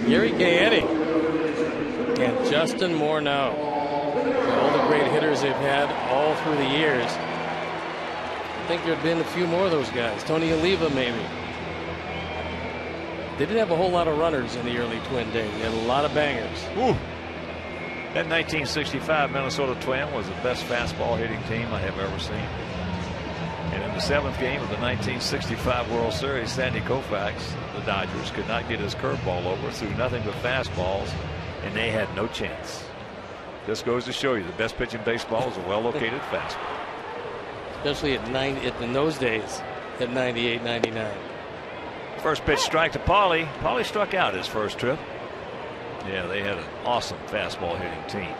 Gary Gaetti and Justin Morneau. All the great hitters they've had all through the years. I think there have been a few more of those guys. Tony Oliva, maybe. They didn't have a whole lot of runners in the early Twin days. They had a lot of bangers.
Ooh. That 1965 Minnesota Twin was the best fastball hitting team I have ever seen. And in the 7th game of the 1965 World Series, Sandy Koufax, the Dodgers, could not get his curveball over, threw nothing but fastballs, and they had no chance. This goes to show you the best pitch in baseball is a well-located fastball.
Especially in those days at 98, 99.
First pitch strike to Paulie. Paulie struck out his first trip. Yeah, they had an awesome fastball hitting team.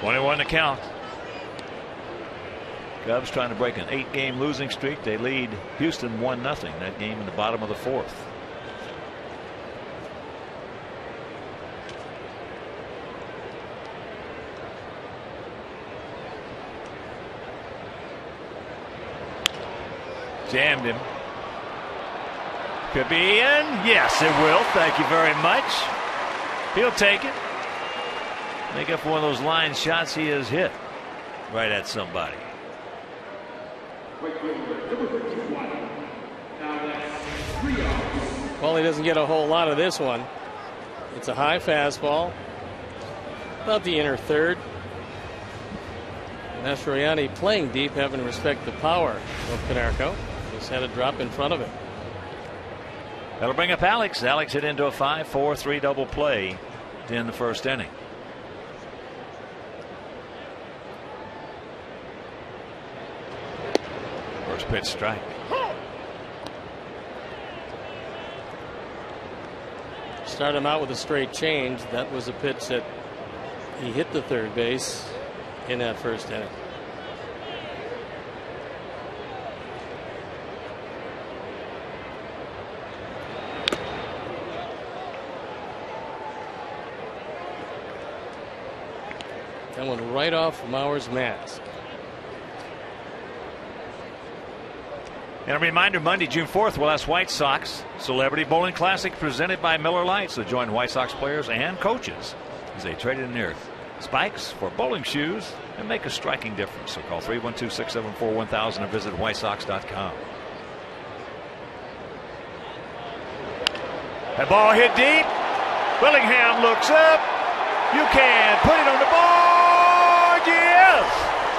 .21 to count. Cubs trying to break an 8-game losing streak. They lead Houston 1-0. That game in the bottom of the 4th. Jammed him. Could be in. Yes, it will. Thank you very much. He'll take it. Make up one of those line shots he has hit right at somebody.
Well, he doesn't get a whole lot of this one. It's a high fastball, about the inner third. Mastroianni playing deep, having to respect the power of Konerko. Just had a drop in front of him.
That'll bring up Alex. Alex hit into a 5-4-3 double play in the first inning. First pitch strike.
Start him out with a straight change. That was a pitch that he hit the third base in that first inning. That went right off Mauer's mask.
And a reminder, Monday, June 4th, we'll ask White Sox Celebrity Bowling Classic presented by Miller Lite. So join White Sox players and coaches as they trade in their spikes for bowling shoes and make a striking difference. So call 312-674-1000 or visit whitesox.com. That ball hit deep. Willingham looks up. You can put it on the board. Yes!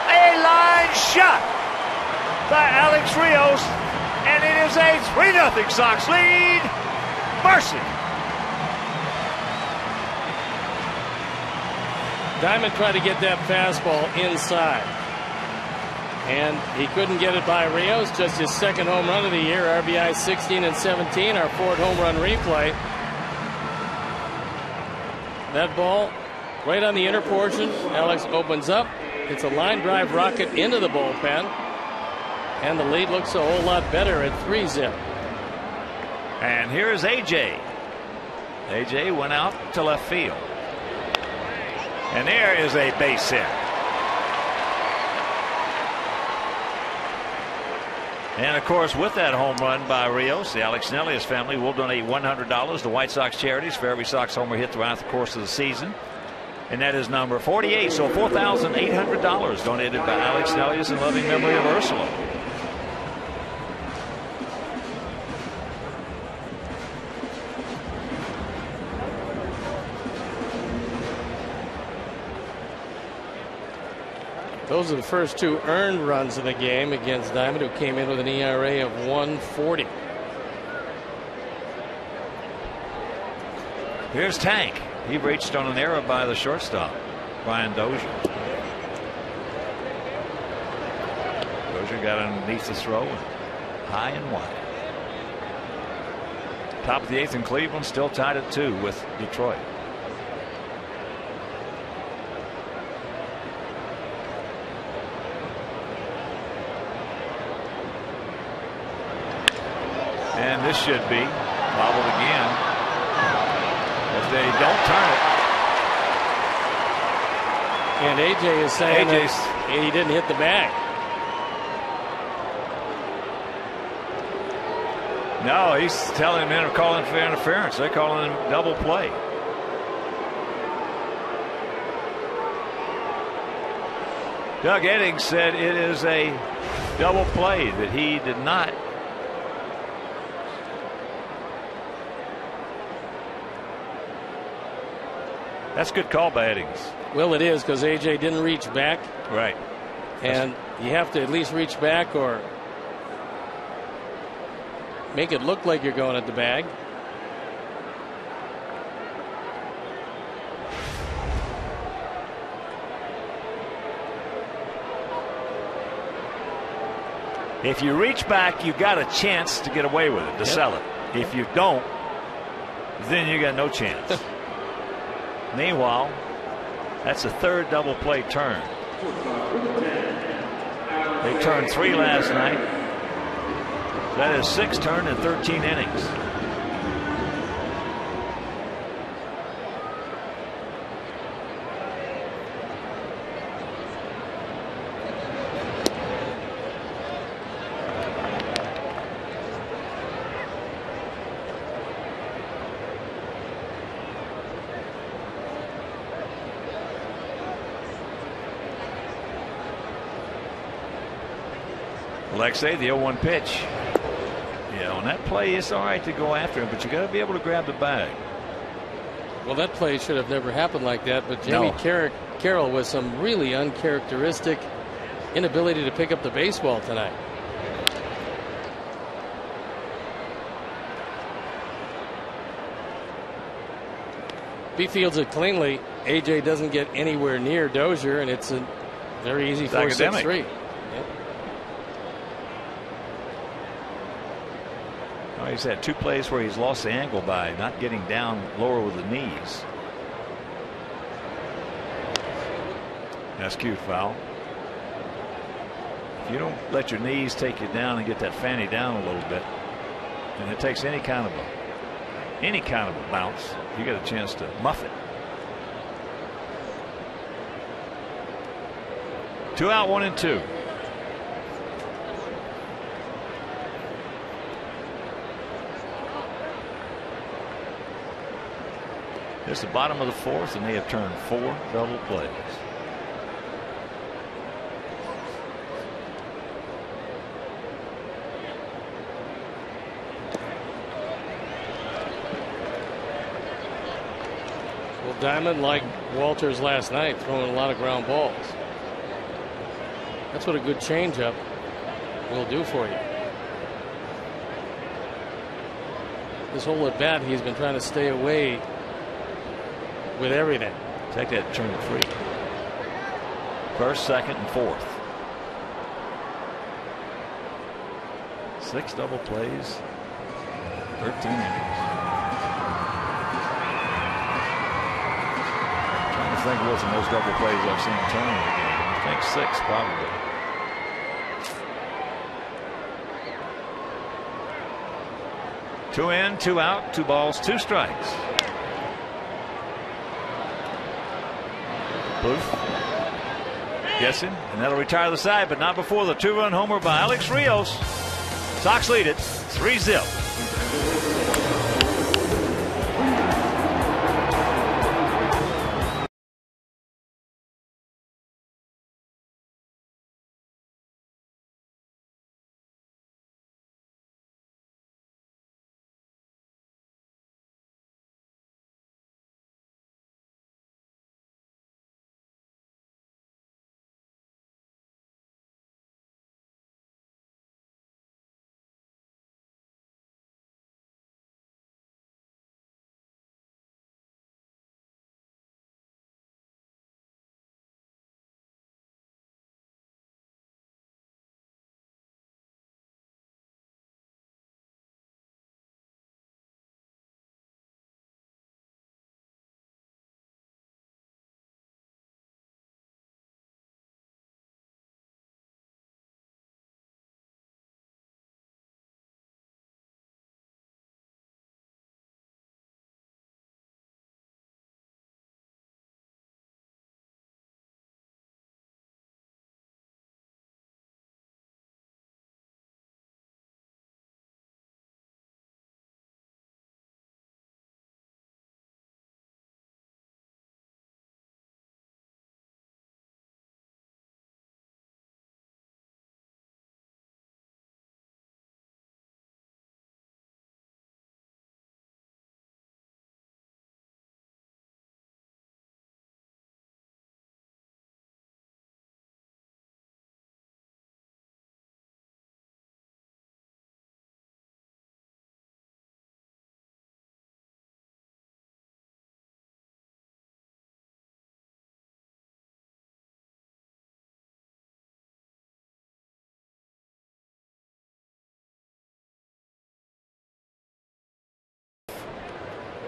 A line shot by Alex Rios, and it is a 3-0 Sox lead. Mercy.
Diamond tried to get that fastball inside, and he couldn't get it by Rios. Just his second home run of the year. RBI 16 and 17. Our fourth home run replay. That ball right on the inner portion. Alex opens up. It's a line drive rocket into the bullpen. And the lead looks a whole lot better at 3-0.
And here is AJ. AJ went out to left field. And there is a base hit. And of course, with that home run by Rios, the Alex Nelius family will donate $100 to White Sox charities for every Sox homer hit throughout the course of the season. And that is number 48. So $4,800 donated by Alex Nelius in loving memory of Ursula.
Those are the first two earned runs of the game against Diamond, who came in with an ERA of 1.40.
Here's Tank. He reached on an error by the shortstop, Brian Dozier. Dozier got underneath the throw, high and wide. Top of the 8th in Cleveland, still tied at 2 with Detroit. And this should be bobbled again. If they don't turn it.
And AJ is saying that he didn't hit the bag.
No, he's telling him they're calling for interference. They're calling him double play. Doug Eddings said it is a double play, that he did not. That's a good call by Eddings.
Well, it is, because AJ didn't reach back.
Right.
And you have to at least reach back or make it look like you're going at the bag.
If you reach back, you got a chance to get away with it, to sell it. If you don't, then you got no chance. Meanwhile, that's a third double play turn. They turned 3 last night. That is 6 turned in 13 innings. Like I say, the 0-1 pitch. Yeah, on that play, it's all right to go after him, but you got to be able to grab the bag.
Well, that play should have never happened like that, but Jamie Carroll with some really uncharacteristic inability to pick up the baseball tonight. If he fields it cleanly, AJ doesn't get anywhere near Dozier, and it's a very easy 4-6-3. Yep.
Well, he's had 2 plays where he's lost the angle by not getting down lower with the knees. That's cute foul. If you don't let your knees take you down and get that fanny down a little bit, and it takes any kind of a bounce, you get a chance to muff it. 2 out, 1 and 2. It's the bottom of the 4th, and they have turned 4 double plays.
Well, Diamond, like Walters last night, throwing a lot of ground balls. That's what a good changeup will do for you. This whole at bat, he's been trying to stay away with everything.
Take that turn free. 1st, 2nd, and 4th. 6 double plays, 13 innings. Trying to think what's the most double plays I've seen turn in a game. I think 6 probably. Two in, 2 out, 2 balls, 2 strikes. Booth guessing, and that'll retire the side, but not before the 2-run homer by Alex Rios. Sox lead it 3-0.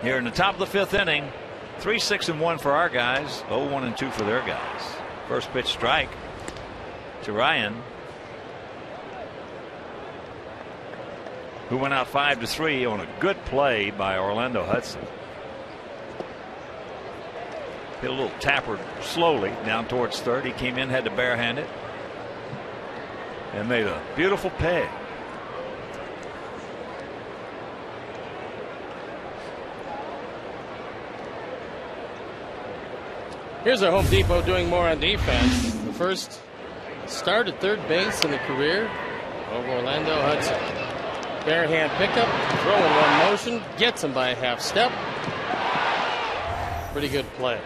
Here in the top of the 5th inning, 3, 6, and 1 for our guys. 0, 1, and 2 for their guys. First pitch strike to Ryan, who went out 5-3 on a good play by Orlando Hudson. Hit a little tapper slowly down towards third. He came in, had to barehand it, and made a beautiful peg.
Here's our Home Depot doing more on defense. The first start at third base in the career of Orlando Hudson. Barehand pickup, throw in one motion, gets him by a half step. Pretty good play.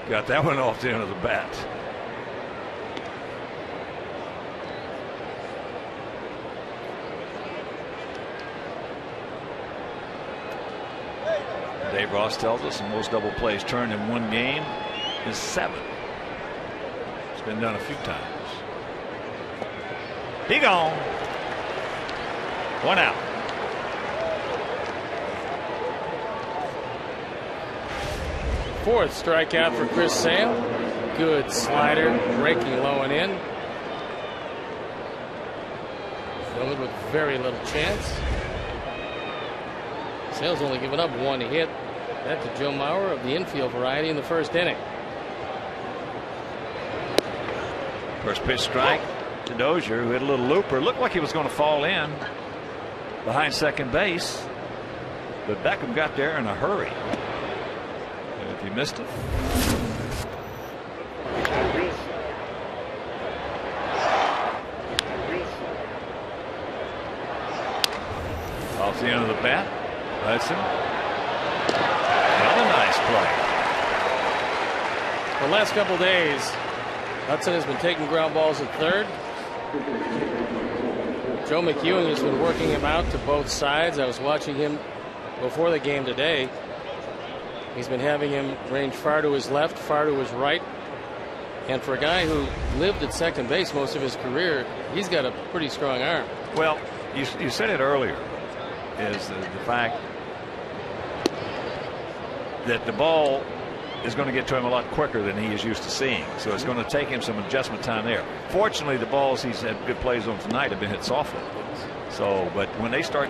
Got that one off the end of the bat. Dave Ross tells us the most double plays turned in one game is 7. It's been done a few times. He gone. One out.
Fourth strikeout for Chris Sale. Good slider, breaking low and in. Filled with very little chance. Sale's only given up one hit. That to Joe Mauer of the infield variety in the first inning.
First pitch strike to Dozier, who hit a little looper. Looked like he was going to fall in behind second base, but Beckham got there in a hurry. And if he missed it. Off the end of the bat, Hudson. Another nice play.
The last couple days, Hudson has been taking ground balls at third. Joe McEwing has been working him out to both sides. I was watching him before the game today. He's been having him range far to his left, far to his right. And for a guy who lived at second base most of his career, he's got a pretty strong arm.
Well, you said it earlier, is the fact that the ball is going to get to him a lot quicker than he is used to seeing. So it's going to take him some adjustment time there. Fortunately, the balls he's had good plays on tonight have been hit softly. So, but when they start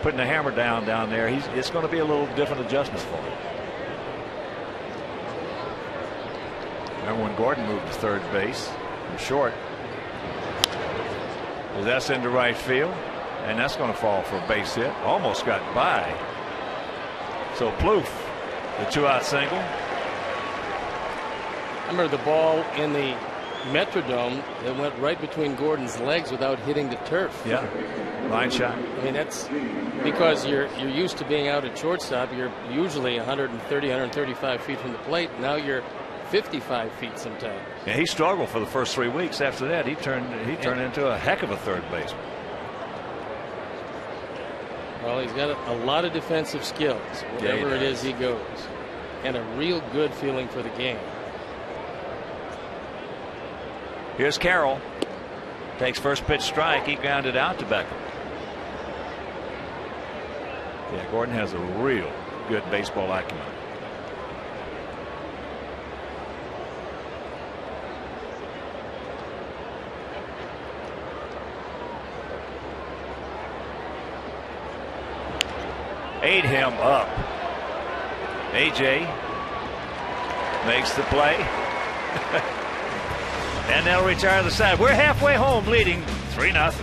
putting the hammer down there, it's going to be a little different adjustment for him. Remember when Gordon moved to third base from short? Well, that's into right field, and that's going to fall for a base hit. Almost got by. So Plouffe, the 2-out single.
I remember the ball in the Metrodome that went right between Gordon's legs without hitting the turf.
Yeah, line shot.
I mean, that's because you're used to being out at shortstop. You're usually 130, 135 feet from the plate. Now you're 55 feet sometimes.
Yeah, he struggled for the first 3 weeks. After that, he turned into a heck of a third baseman.
Well, he's got a lot of defensive skills, wherever it is he goes, and a real good feeling for the game.
Here's Carroll. Takes first pitch strike. He grounded out to Beckham. Yeah, Gordon has a real good baseball acumen. Ate him up. AJ makes the play. And they'll retire the side. We're halfway home, leading 3-0.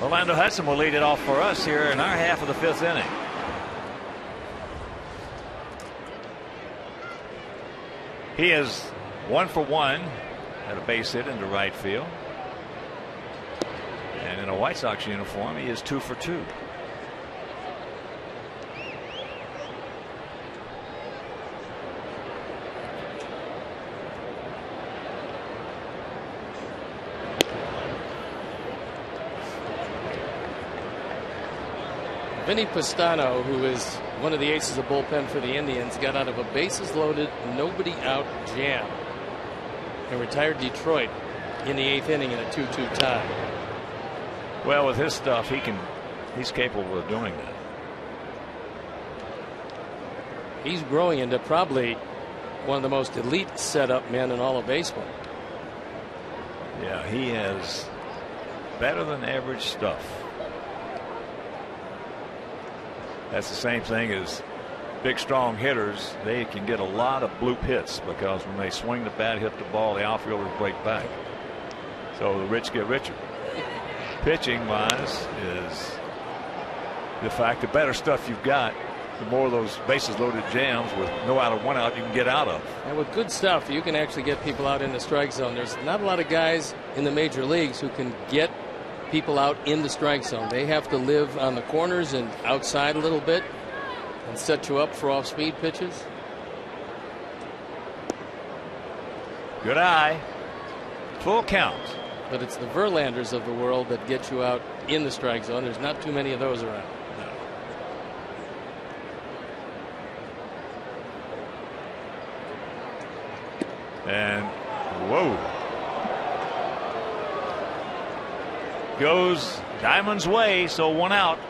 Orlando Hudson will lead it off for us here in our half of the 5th inning. He is 1 for 1 at a base hit into right field. And in a White Sox uniform, he is 2 for 2.
Vinny Pastano, who is one of the aces of bullpen for the Indians, got out of a bases loaded, nobody out jam and retired Detroit in the 8th inning in a 2-2 tie.
Well, with his stuff, he's capable of doing that.
He's growing into probably one of the most elite setup men in all of baseball.
Yeah, he has better than average stuff. That's the same thing as big, strong hitters. They can get a lot of bloop hits because when they swing the bat, hit the ball, the outfielders break back. So the rich get richer. Pitching wise is the fact the better stuff you've got, the more of those bases loaded jams with no out of one out you can get out of.
And with good stuff, you can actually get people out in the strike zone. There's not a lot of guys in the major leagues who can get people out in the strike zone. They have to live on the corners and outside a little bit and set you up for off-speed pitches.
Good eye. Full count.
But it's the Verlanders of the world that get you out in the strike zone. There's not too many of those around.
No. And whoa. Goes Diamond's way, so 1 out.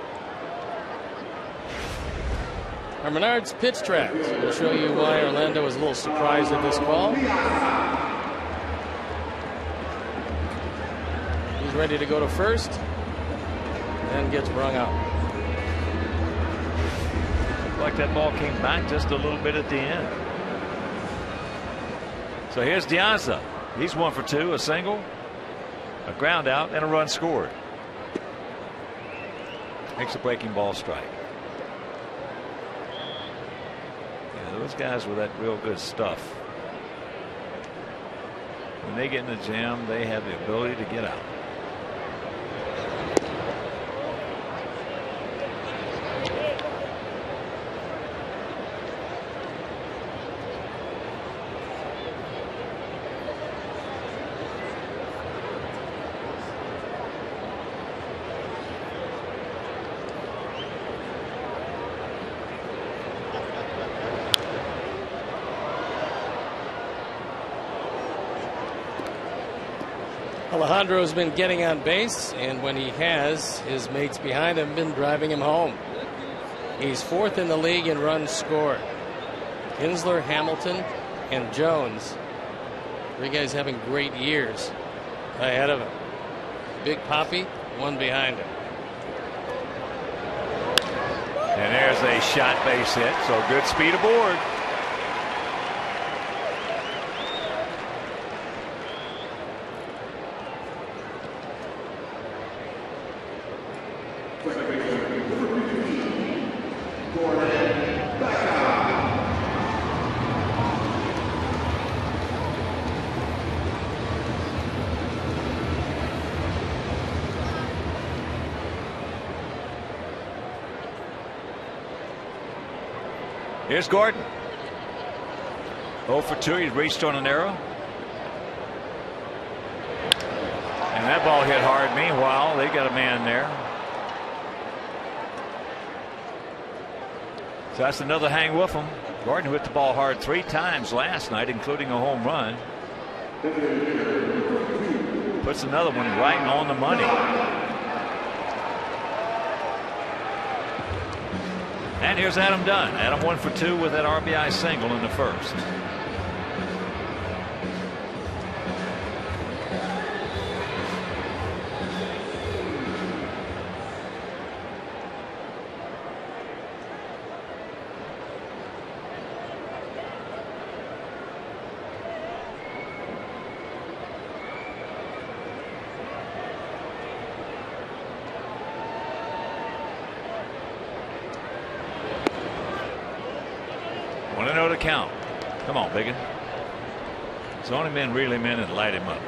Our Menards pitch track. We'll show you why Orlando was a little surprised at this call. He's ready to go to first and gets rung out.
Looked like that ball came back just a little bit at the end. So here's Dianza. He's 1 for 2, a single, a ground out, and a run scored. Makes a breaking ball strike. Yeah, those guys with that real good stuff, when they get in the jam, they have the ability to get out.
Alejandro's been getting on base, and when he has, his mates behind him been driving him home. He's 4th in the league in runs scored. Kinsler, Hamilton, and Jones. 3 guys having great years ahead of him. Big Poppy, 1 behind him.
And there's a shot base hit, so good speed aboard. Here's Gordon. 0 for 2. He's reached on an arrow. And that ball hit hard. Meanwhile, they got a man there. So that's another hang with him. Gordon hit the ball hard 3 times last night, including a home run. Puts another one right on the money. And here's Adam Dunn. Adam 1 for 2 with that RBI single in the first. 1-0 to count. Come on, Biggin. It's only men really men and light him up.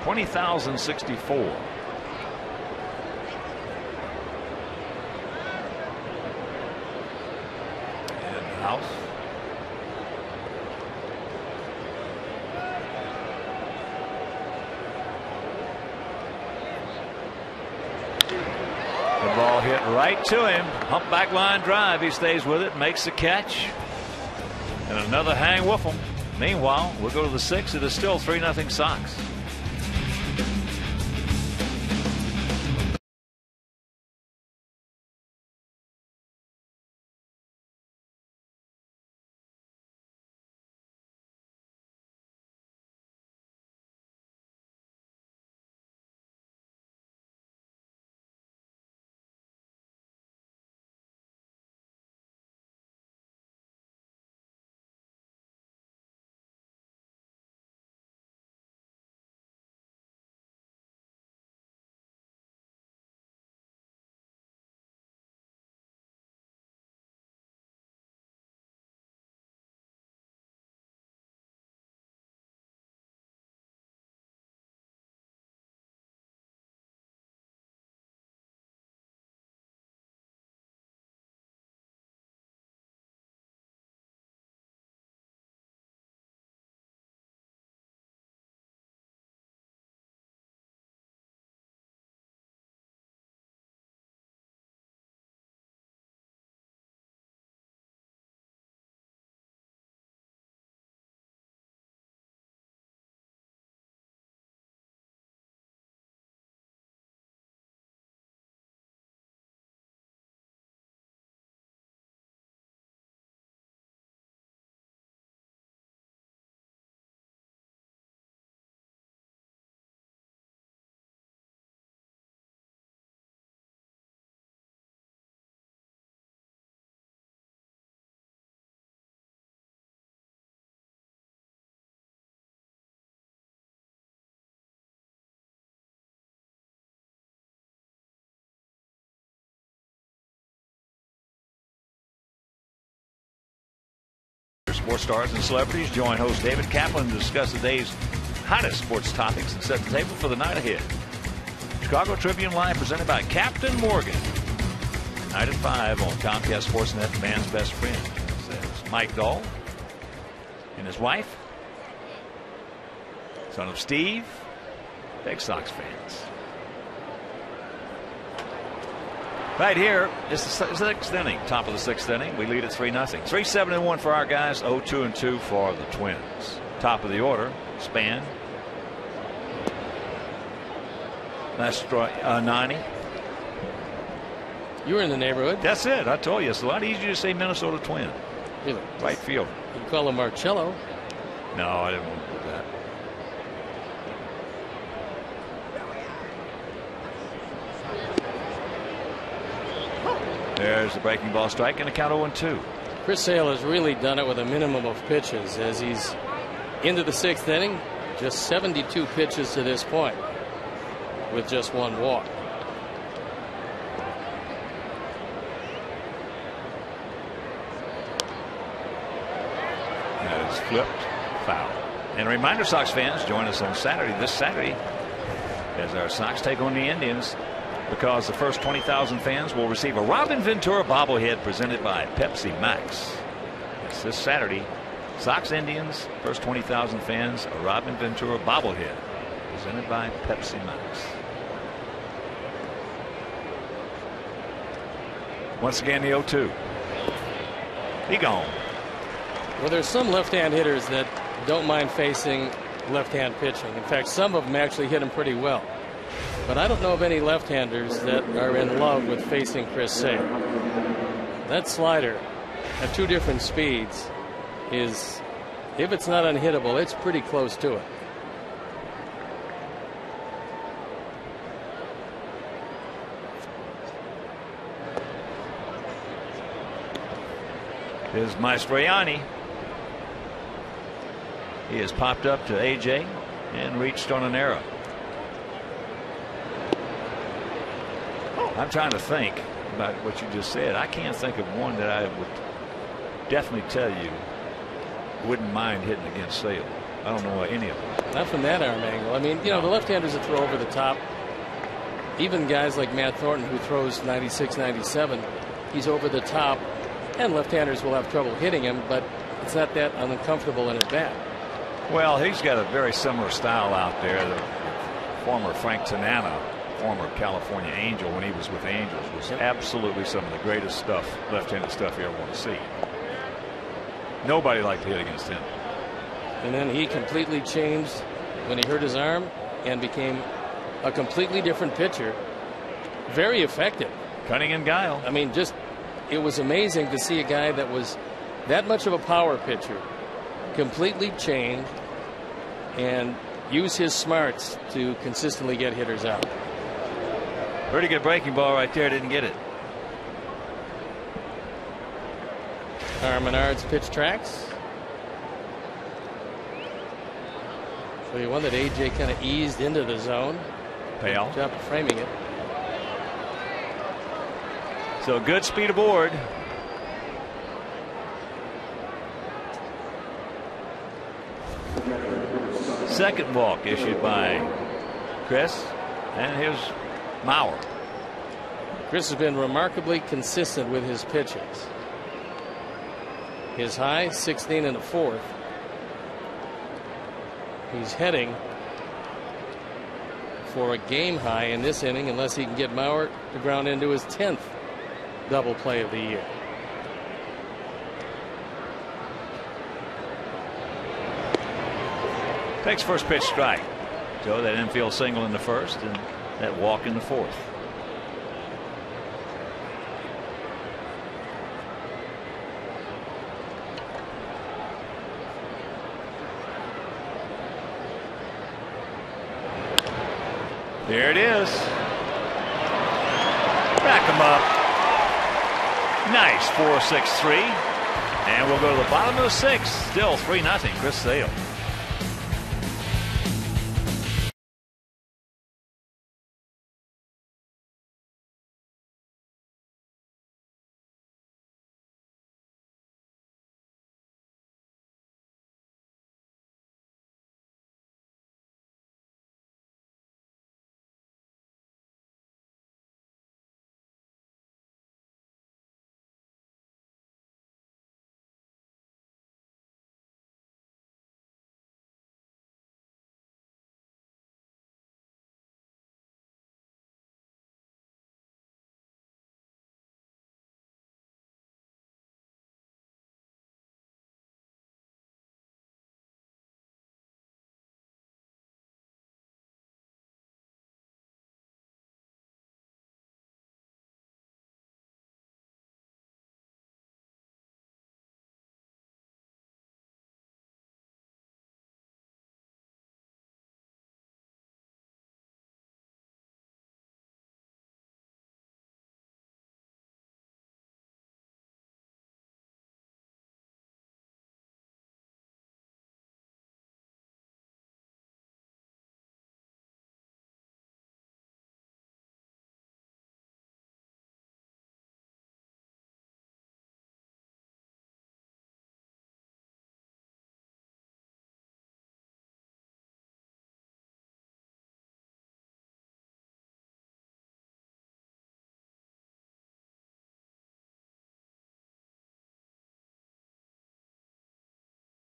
20,064. And House. The ball hit right to him. Humpback line drive. He stays with it, makes the catch. And another hang Wolfham. Meanwhile, we'll go to the 6th. It is still 3-0 Sox. Sports stars and celebrities join host David Kaplan to discuss the day's hottest sports topics and set the table for the night ahead. Chicago Tribune Live presented by Captain Morgan. Night at 5 on Comcast Sportsnet, man's best friend. Says Mike Dahl and his wife, son of Steve, big Sox fans. Right here, it's the 6th inning, top of the 6th inning. We lead at 3-0. 3-7-1 for our guys, 0-2-2 for the Twins. Top of the order, Span. That's 90.
You were in the neighborhood.
That's it. I told you. It's a lot easier to say Minnesota Twin.
Really?
Right field.
You can call him Marcello.
No, I didn't want to put that. There's the breaking ball strike and a count 0-2.
Chris Sale has really done it with a minimum of pitches as he's into the 6th inning. Just 72 pitches to this point with just 1 walk.
That is flipped foul. And a reminder, Sox fans, join us on Saturday, this Saturday, as our Sox take on the Indians, because the first 20,000 fans will receive a Robin Ventura bobblehead presented by Pepsi Max. It's this Saturday. Sox Indians, first 20,000 fans, a Robin Ventura bobblehead presented by Pepsi Max. Once again, the 0-2. He gone.
Well, there's some left-hand hitters that don't mind facing left-hand pitching. In fact, some of them actually hit him pretty well. But I don't know of any left-handers that are in love with facing Chris Sale. That slider at 2 different speeds is, if it's not unhittable, it's pretty close to it.
Here's Mastroianni. He has popped up to AJ and reached on an error. I'm trying to think about what you just said. I can't think of one that I would definitely tell you wouldn't mind hitting against Sale. I don't know any of them.
Not from that arm angle. I mean, you know, the left-handers that throw over the top, even guys like Matt Thornton, who throws 96, 97, he's over the top, and left-handers will have trouble hitting him, but it's not that uncomfortable in his bat.
Well, he's got a very similar style out there. The former Frank Tanana, former California Angel, when he was with the Angels, was absolutely some of the greatest stuff, left-handed stuff you ever want to see. Nobody liked to hit against him.
And then he completely changed when he hurt his arm and became a completely different pitcher. Very effective.
Cunning and guile.
I mean, just it was amazing to see a guy that was that much of a power pitcher completely change and use his smarts to consistently get hitters out.
Pretty good breaking ball right there. Didn't get it.
Menard's pitch tracks. So you one that A.J. kind of eased into the zone.
Payoff.
Good job of framing it.
So good speed aboard. Second walk issued by Chris, and here's Mauer.
Chris has been remarkably consistent with his pitches. His high 16 1/4. He's heading for a game high in this inning unless he can get Mauer to ground into his 10th double play of the year.
Takes first pitch strike. So that infield single in the first and that walk in the fourth. There it is. Back him up. Nice 4-6-3. And we'll go to the bottom of the sixth. Still 3-0 Chris Sale.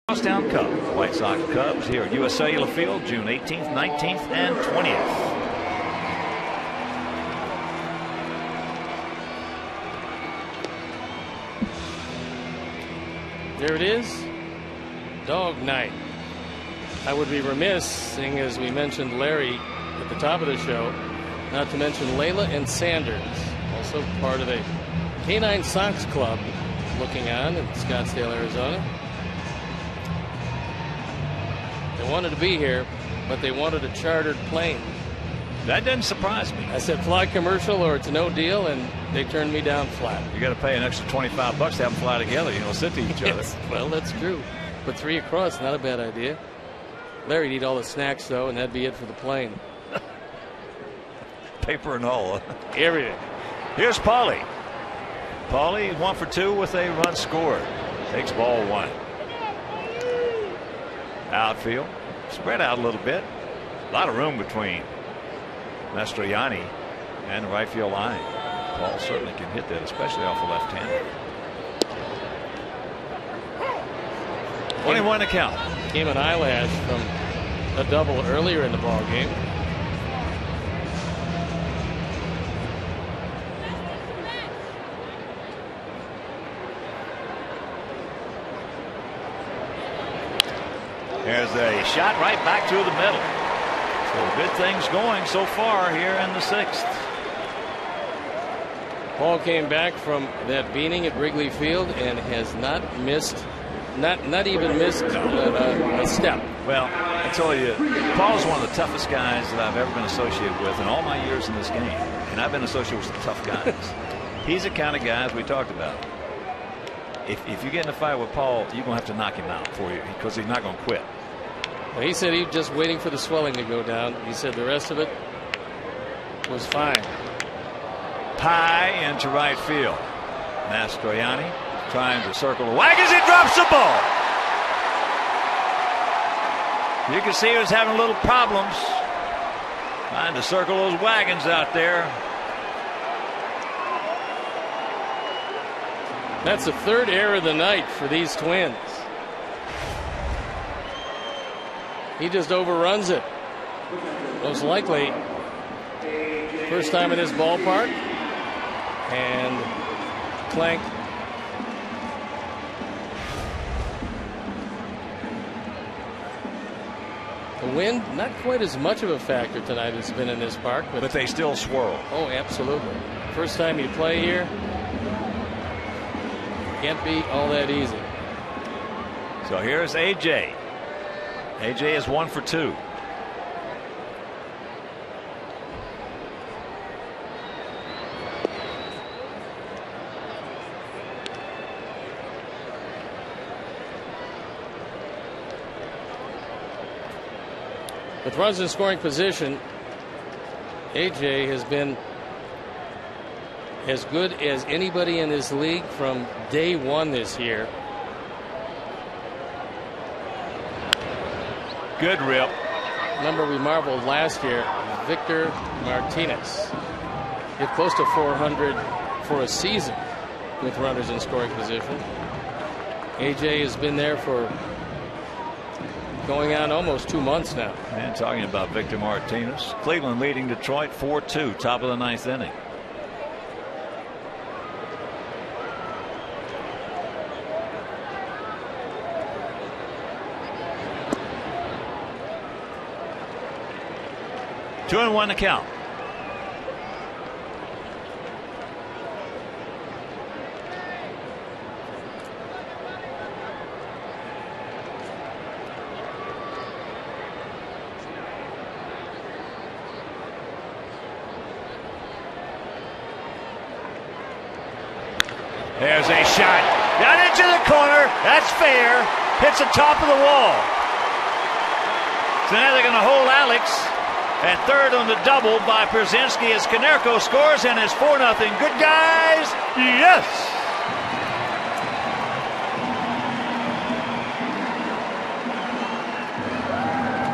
Crosstown Cup, White Sox Cubs here at US Cellular Field, June 18th, 19th, and 20th.
There it is. Dog night. I would be remiss, seeing as we mentioned Larry at the top of the show, not to mention Layla and Sanders, also part of the Canine Sox Club, looking on in Scottsdale, Arizona. They wanted to be here, but they wanted a chartered plane.
That doesn't surprise me.
I said fly commercial or it's no deal, and they turned me down flat.
You got to pay an extra $25 to have them fly together. You know, sit to each other.
Well, that's true. But 3 across, not a bad idea. Larry'd eat all the snacks, though, and that'd be it for the plane.
Paper and all.
Everything.
Here's Paulie. Paulie 1 for 2 with a run scored. Takes ball 1. Outfield. Spread out a little bit. A lot of room between Mastroianni and the right field line. Paul certainly can hit that, especially off the left-hander. 21 to count.
Came an eyelash from a double earlier in the ball game.
There's a shot right back to the middle. So good things going so far here in the 6th.
Paul came back from that beating at Wrigley Field and has not missed, not even missed a step.
Well, I tell you, Paul's one of the toughest guys that I've ever been associated with in all my years in this game. And I've been associated with some tough guys. He's the kind of guy, as we talked about. If you get in a fight with Paul, you're going to have to knock him out for you because he's not going to quit.
Well, he said he was just waiting for the swelling to go down. He said the rest of it was fine.
High into right field. Mastroianni trying to circle the wagons. He drops the ball. You can see he was having little problems trying to circle those wagons out there.
That's the 3rd error of the night for these Twins. He just overruns it. Most likely first time in this ballpark. And Clank the wind not quite as much of a factor tonight as it's been in this park,
but they still swirl.
Oh, absolutely. First time you play here, can't be all that easy.
So here's AJ. AJ is 1 for 2.
With runners in scoring position, AJ has been as good as anybody in this league from day 1 this year.
Good rip.
Remember, we marveled last year. Victor Martinez hit close to 400 for a season with runners in scoring position. AJ has been there for going on almost 2 months now.
And talking about Victor Martinez, Cleveland leading Detroit 4-2, top of the 9th inning. Two and 1 to count. There's a shot. Got into the corner. That's fair. Hits the top of the wall. So now they're going to hold Alex at third on the double by Pierzynski as Konerko scores, and it's 4-0. Good guys. Yes.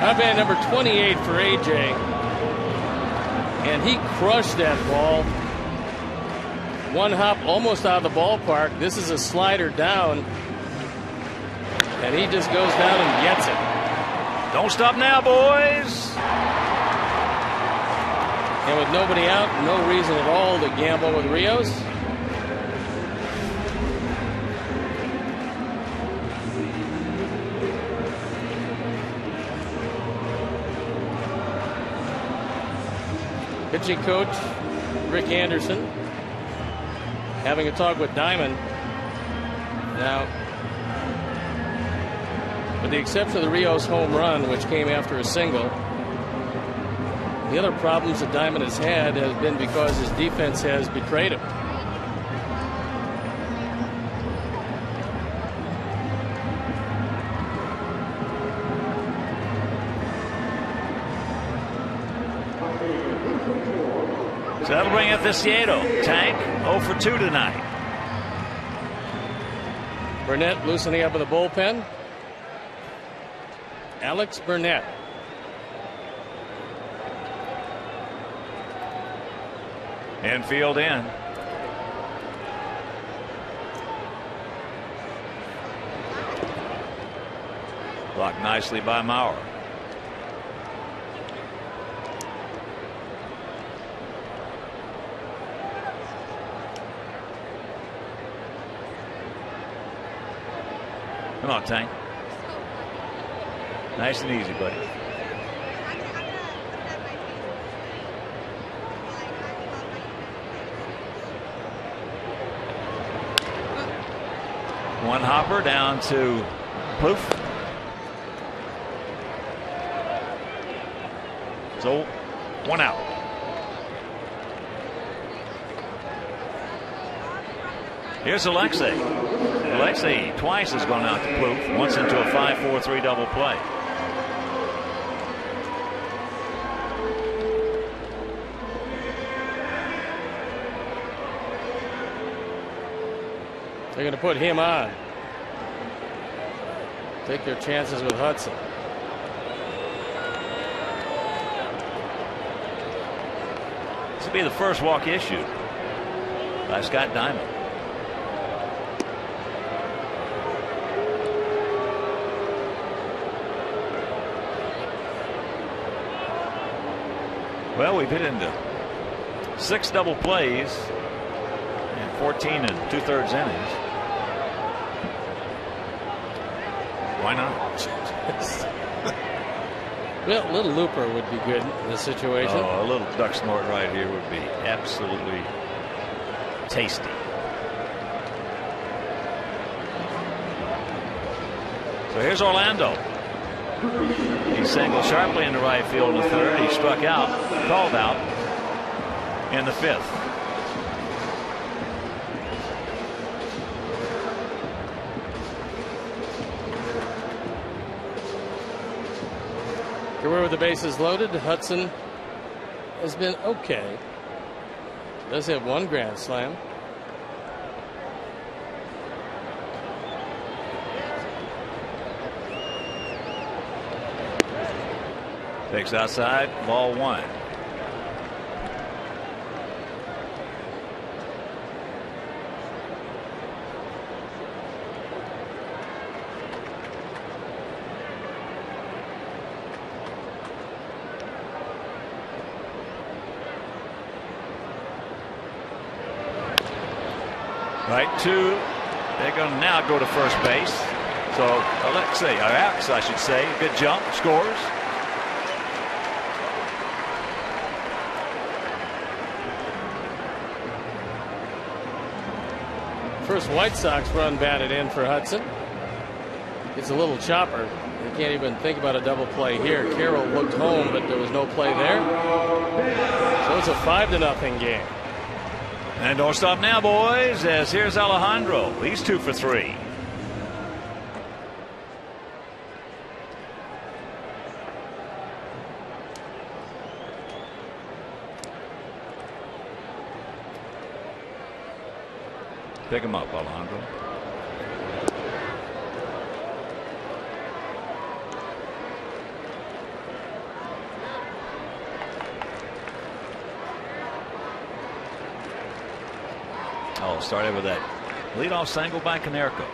Hot man number 28 for AJ. And he crushed that ball. One hop almost out of the ballpark. This is a slider down. And he just goes down and gets it.
Don't stop now, boys.
And with nobody out, no reason at all to gamble with Rios. Pitching coach Rick Anderson having a talk with Diamond. Now, with the exception of the Rios home run, which came after a single, the other problems that Diamond has had has been because his defense has betrayed him.
So that'll bring up Viciedo. Tank 0 for 2 tonight.
Burnett loosening up in the bullpen. Alex Burnett.
Infield in. Blocked nicely by Maurer. Come on, Tank. Nice and easy, buddy. One hopper down to Plouffe. So, one out. Here's Alexei. Alexei twice has gone out to Plouffe, once into a 5-4-3 double play.
They're going to put him on. Take their chances with Hudson.
This will be the first walk issued by Scott Diamond. Well, we've hit into 6 double plays and 14 and 2/3 innings. Why not?
Well, a little looper would be good in this situation.
Oh, a little duck snort right here would be absolutely tasty. So here's Orlando. He singled sharply into right field in the 3rd. He struck out, called out in the 5th.
Career with the bases loaded. Hudson has been okay. Does have 1 grand slam.
Takes outside, ball 1. Right, 2. They're going to now go to first base. So Alexei, or Alex, I should say, good jump, scores.
First White Sox run batted in for Hudson. It's a little chopper. They can't even think about a double play here. Carroll looked home, but there was no play there. So it's a 5-0 game.
And don't stop now, boys, as here's Alejandro. He's 2 for 3. Pick him up, Alejandro. Oh, started with that leadoff single by Konerko.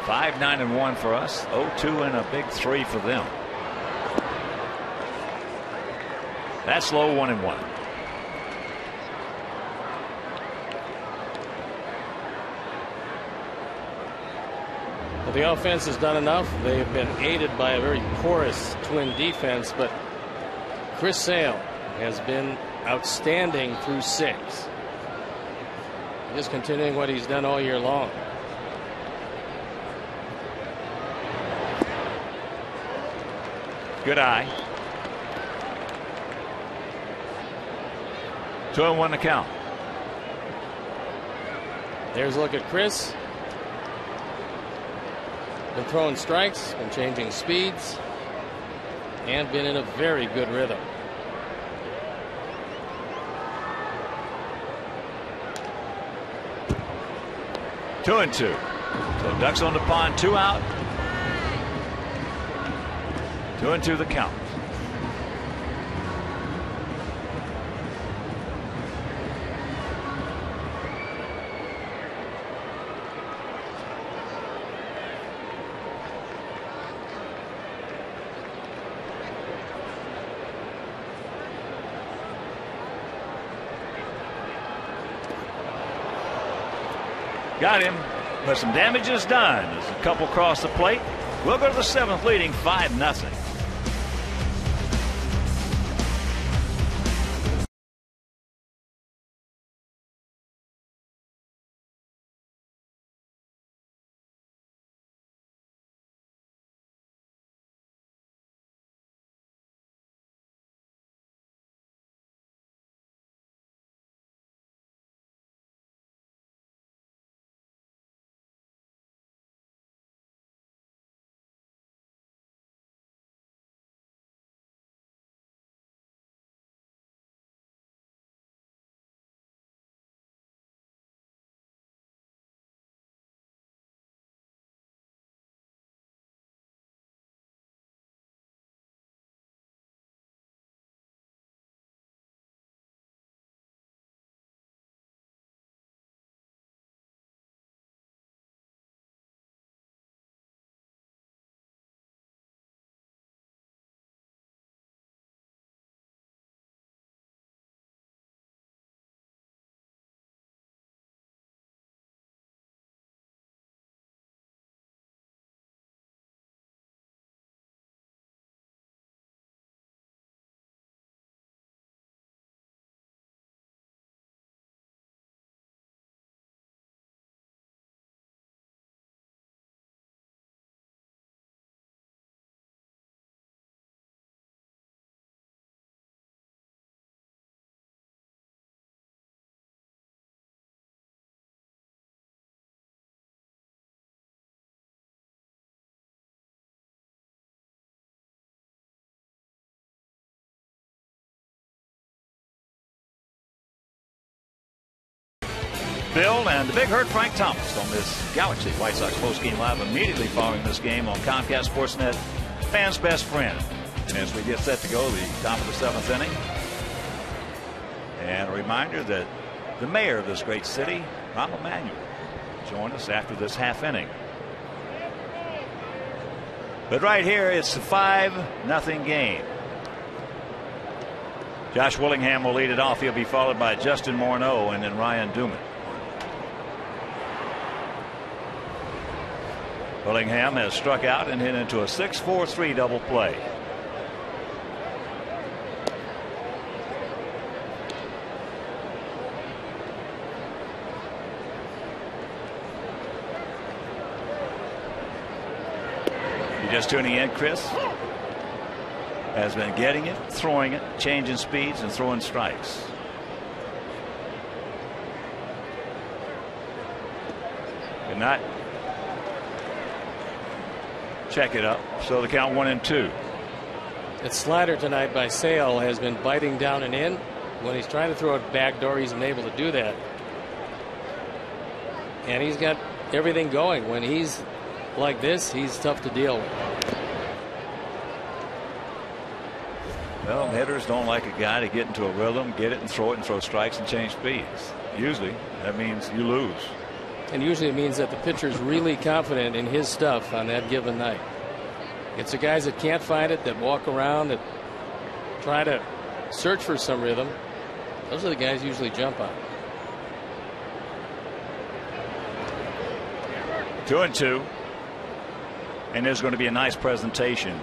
5-9-1 for us. 0-2 and a big 3 for them. That's low 1-1.
The offense has done enough. They have been aided by a very porous Twin defense, but Chris Sale has been outstanding through 6. Just continuing what he's done all year long.
Good eye. 2-1 to count.
There's a look at Chris. Been throwing strikes, been changing speeds, and been in a very good rhythm.
2-2. So Ducks on the pond, 2 out. 2-2 the count. Got him, but some damage is done as a couple cross the plate. We'll go to the 7th, leading 5-0. Bill and the big hurt Frank Thomas on this Galaxy White Sox postgame live immediately following this game on Comcast Sportsnet, fans' best friend. And as we get set to go, the top of the 7th inning. And a reminder that the mayor of this great city, Rahm Emanuel, join us after this half inning. But right here, it's a 5-0 game. Josh Willingham will lead it off. He'll be followed by Justin Morneau and then Ryan Duman. Willingham has struck out and hit into a 6-4-3 double play. You're just tuning in, Chris has been getting it, throwing it, changing speeds, and throwing strikes. Good night. Check it up. So the count 1-2.
That slider tonight by Sale has been biting down and in. When he's trying to throw it backdoor, he's been able to do that. And he's got everything going. When he's like this, he's tough to deal with.
Well, hitters don't like a guy to get into a rhythm, get it and throw strikes and change speeds. Usually that means you lose.
And usually it means that the pitcher's really confident in his stuff on that given night. It's the guys that can't find it, that walk around, that try to search for some rhythm. Those are the guys who usually jump on.
2-2. And there's going to be a nice presentation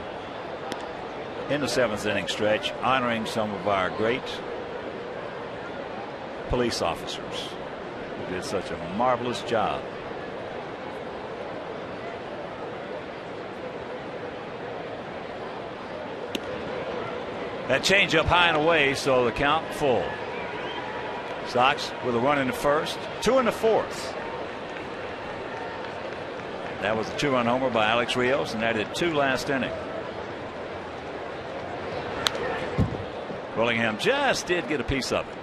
in the 7th inning stretch honoring some of our great police officers who did such a marvelous job. That change up high and away, so the count full. Sox with a run in the first, 2 in the 4th. That was a 2-run homer by Alex Rios, and that did 2 last inning. Willingham just did get a piece of it.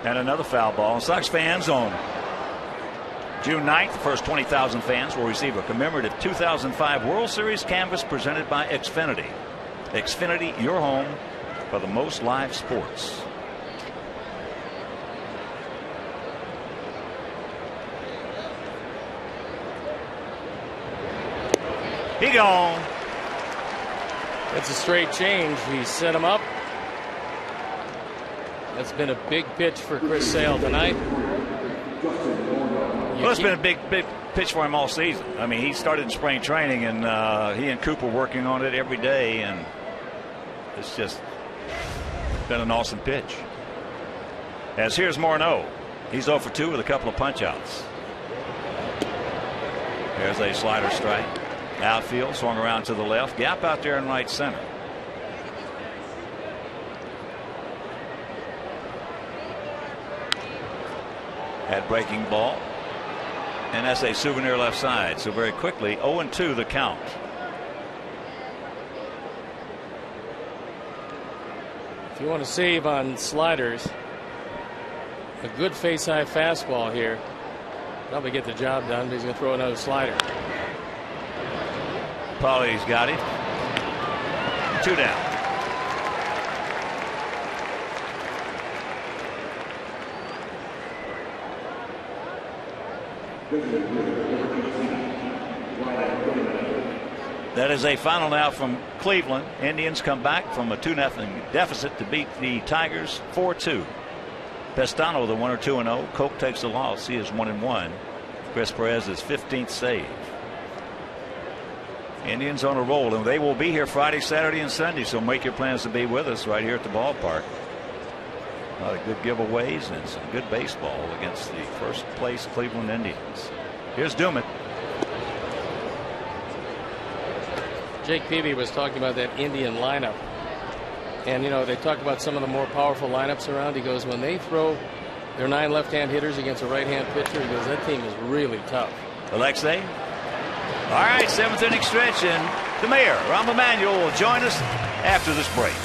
And another foul ball. And Sox fans on June 9th, the first 20,000 fans will receive a commemorative 2005 World Series canvas presented by Xfinity. Xfinity, your home for the most live sports. He gone.
It's a straight change. He set him up. That's been a big pitch for Chris Sale tonight.
Well, it's been a big pitch for him all season. I mean, he started in spring training, and he and Cooper working on it every day, and it's just been an awesome pitch. As here's Morneau. He's 0 for 2 with a couple of punch-outs. There's a slider strike. Outfield, swung around to the left. Gap out there in right center. At breaking ball. And that's a souvenir left side. So very quickly, 0-2 the count.
If you want to save on sliders, a good face-high fastball here probably get the job done, but he's going to throw another slider.
Pauly's got him. 2 down. That is a final now from Cleveland. Indians come back from a 2-0 deficit to beat the Tigers 4-2. Pestano the 1-2-0. Coke takes the loss. He is 1-1. Chris Perez's 15th save. Indians on a roll, and they will be here Friday, Saturday, and Sunday. So make your plans to be with us right here at the ballpark. A lot of good giveaways and some good baseball against the first place Cleveland Indians. Here's Duman.
Jake Peavy was talking about that Indian lineup. And, you know, they talk about some of the more powerful lineups around. He goes, when they throw their 9 left-hand hitters against a right-hand pitcher, he goes, that team is really tough.
Alexei. All right, 7th inning stretch, and the mayor, Rahm Emanuel, will join us after this break.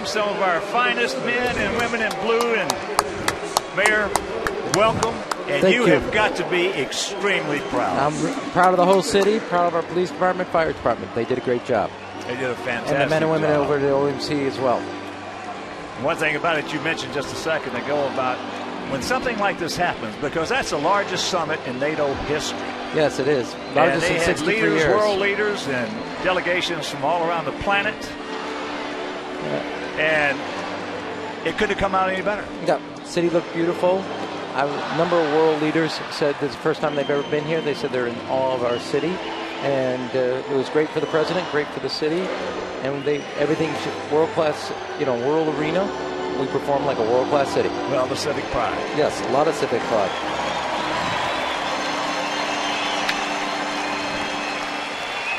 Some of our finest men and women in blue, and Mayor, welcome. And
Thank
you
you.
have got to be extremely proud.
I'm proud of the whole city, proud of our police department, fire department. They did a great job.
They did a fantastic job.
And the men and women over at the OMC as well.
One thing about it you mentioned just a second ago about when something like this happens, because that's the largest summit in NATO history.
Yes, it is. Largest in 63
leaders,
years.
world leaders, and delegations from all around the planet. And it couldn't have come out any better.
Yeah, city looked beautiful. A number of world leaders said this is the first time they've ever been here. They said they're in awe of our city, and it was great for the president, great for the city, and everything world class. You know, world arena. We perform like a world class city.
Well, the civic pride.
Yes, a lot of civic pride.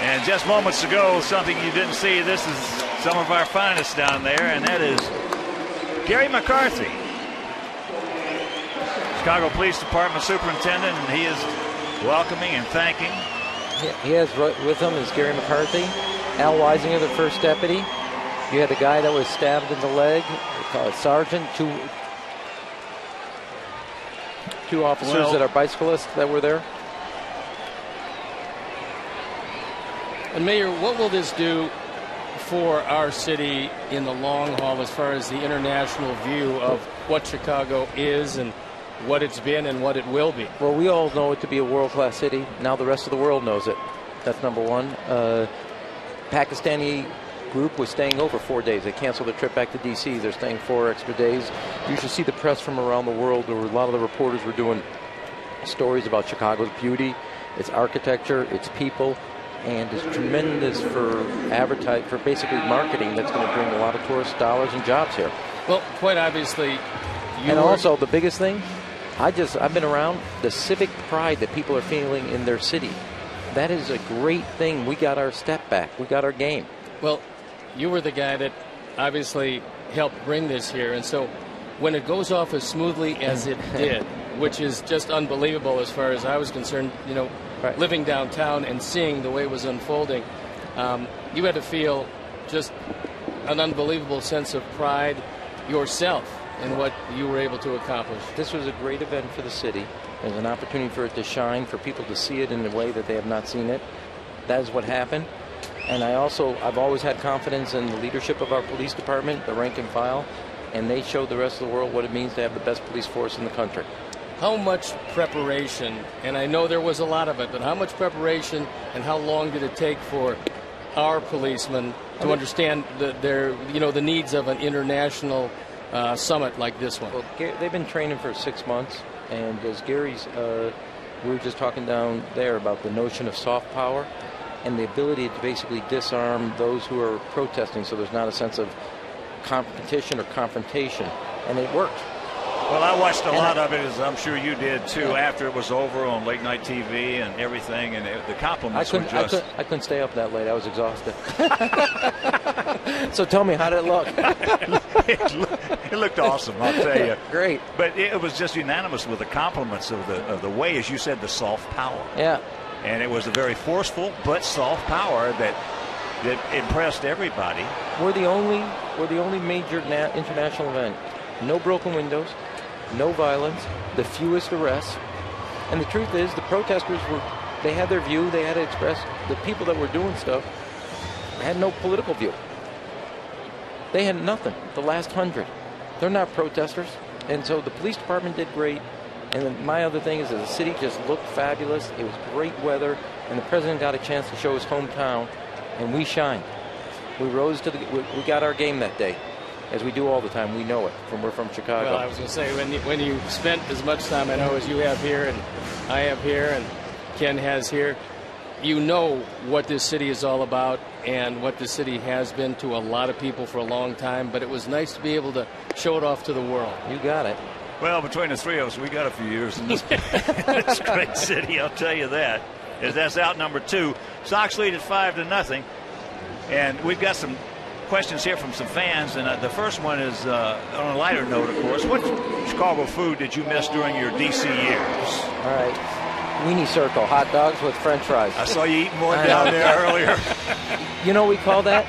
And just moments ago, something you didn't see, this is some of our finest down there, and that is Gary McCarthy, Chicago Police Department Superintendent, and he is welcoming and thanking.
He has with him is Gary McCarthy, Al Weisinger, the first deputy. You had the guy that was stabbed in the leg, sergeant, two officers that are bicyclists that were there.
And Mayor, what will this do for our city in the long haul as far as the international view of what Chicago is and what it's been and what it will be?
Well, we all know it to be a world-class city. Now the rest of the world knows it. That's number one. Pakistani group was staying over 4 days. They canceled their trip back to D.C. They're staying 4 extra days. You should see the press from around the world. There were a lot of the reporters were doing stories about Chicago's beauty, its architecture, its people, and it's tremendous for basically marketing that's going to bring a lot of tourist dollars and jobs here.
Well, quite obviously,
also the biggest thing, I've been around the civic pride that people are feeling in their city. That is a great thing. We got our step back. We got our game.
Well, you were the guy that obviously helped bring this here, and so when it goes off as smoothly as it did, which is just unbelievable as far as I was concerned, right. Living downtown and seeing the way it was unfolding, you had to feel just an unbelievable sense of pride yourself in what you were able to accomplish.
This was a great event for the city. There's an opportunity for it to shine, for people to see it in a way that they have not seen it. That is what happened. And I've always had confidence in the leadership of our police department, the rank and file, and they showed the rest of the world what it means to have the best police force in the country.
How much preparation, and I know there was a lot of it, but how much preparation and how long did it take for our policemen to understand the needs of an international summit like this one?
Well, they've been training for 6 months, and as Gary's, we were just talking down there about the notion of soft power and the ability to basically disarm those who are protesting so there's not a sense of competition or confrontation, and it worked.
Well, I watched a lot of it, as I'm sure you did too, after it was over on late night TV and everything, and the compliments were just...
I couldn't stay up that late. I was exhausted. So tell me, how did it look?
It looked awesome, I'll tell you.
Great.
But it was just unanimous with the compliments of the way, as you said, the soft power.
Yeah.
And it was a very forceful but soft power that impressed everybody.
We're the only major international event. No broken windows, no violence, the fewest arrests. And the truth is, the protesters they had their view, they had to express. The people that were doing stuff had no political view. They had nothing. The last 100. They're not protesters. And so the police department did great. And then my other thing is that the city just looked fabulous. It was great weather, and the president got a chance to show his hometown, and we shined. We rose to we got our game that day, as we do all the time. We know it. We're from Chicago.
Well, I was going to say, when you spent as much time, I know, as you have here, and I have here, and Ken has here, you know what this city is all about and what this city has been to a lot of people for a long time. But it was nice to be able to show it off to the world.
You got it.
Well, between the three of us, we got a few years in this, this great city, I'll tell you that. As that's out number 2. Sox lead at 5-0. And we've got some questions here from some fans. And the first one is on a lighter note, of course. What Chicago food did you miss during your D.C. years?
All right. Weenie Circle, hot dogs with French fries.
I saw you eating more down there earlier.
You know what we call that?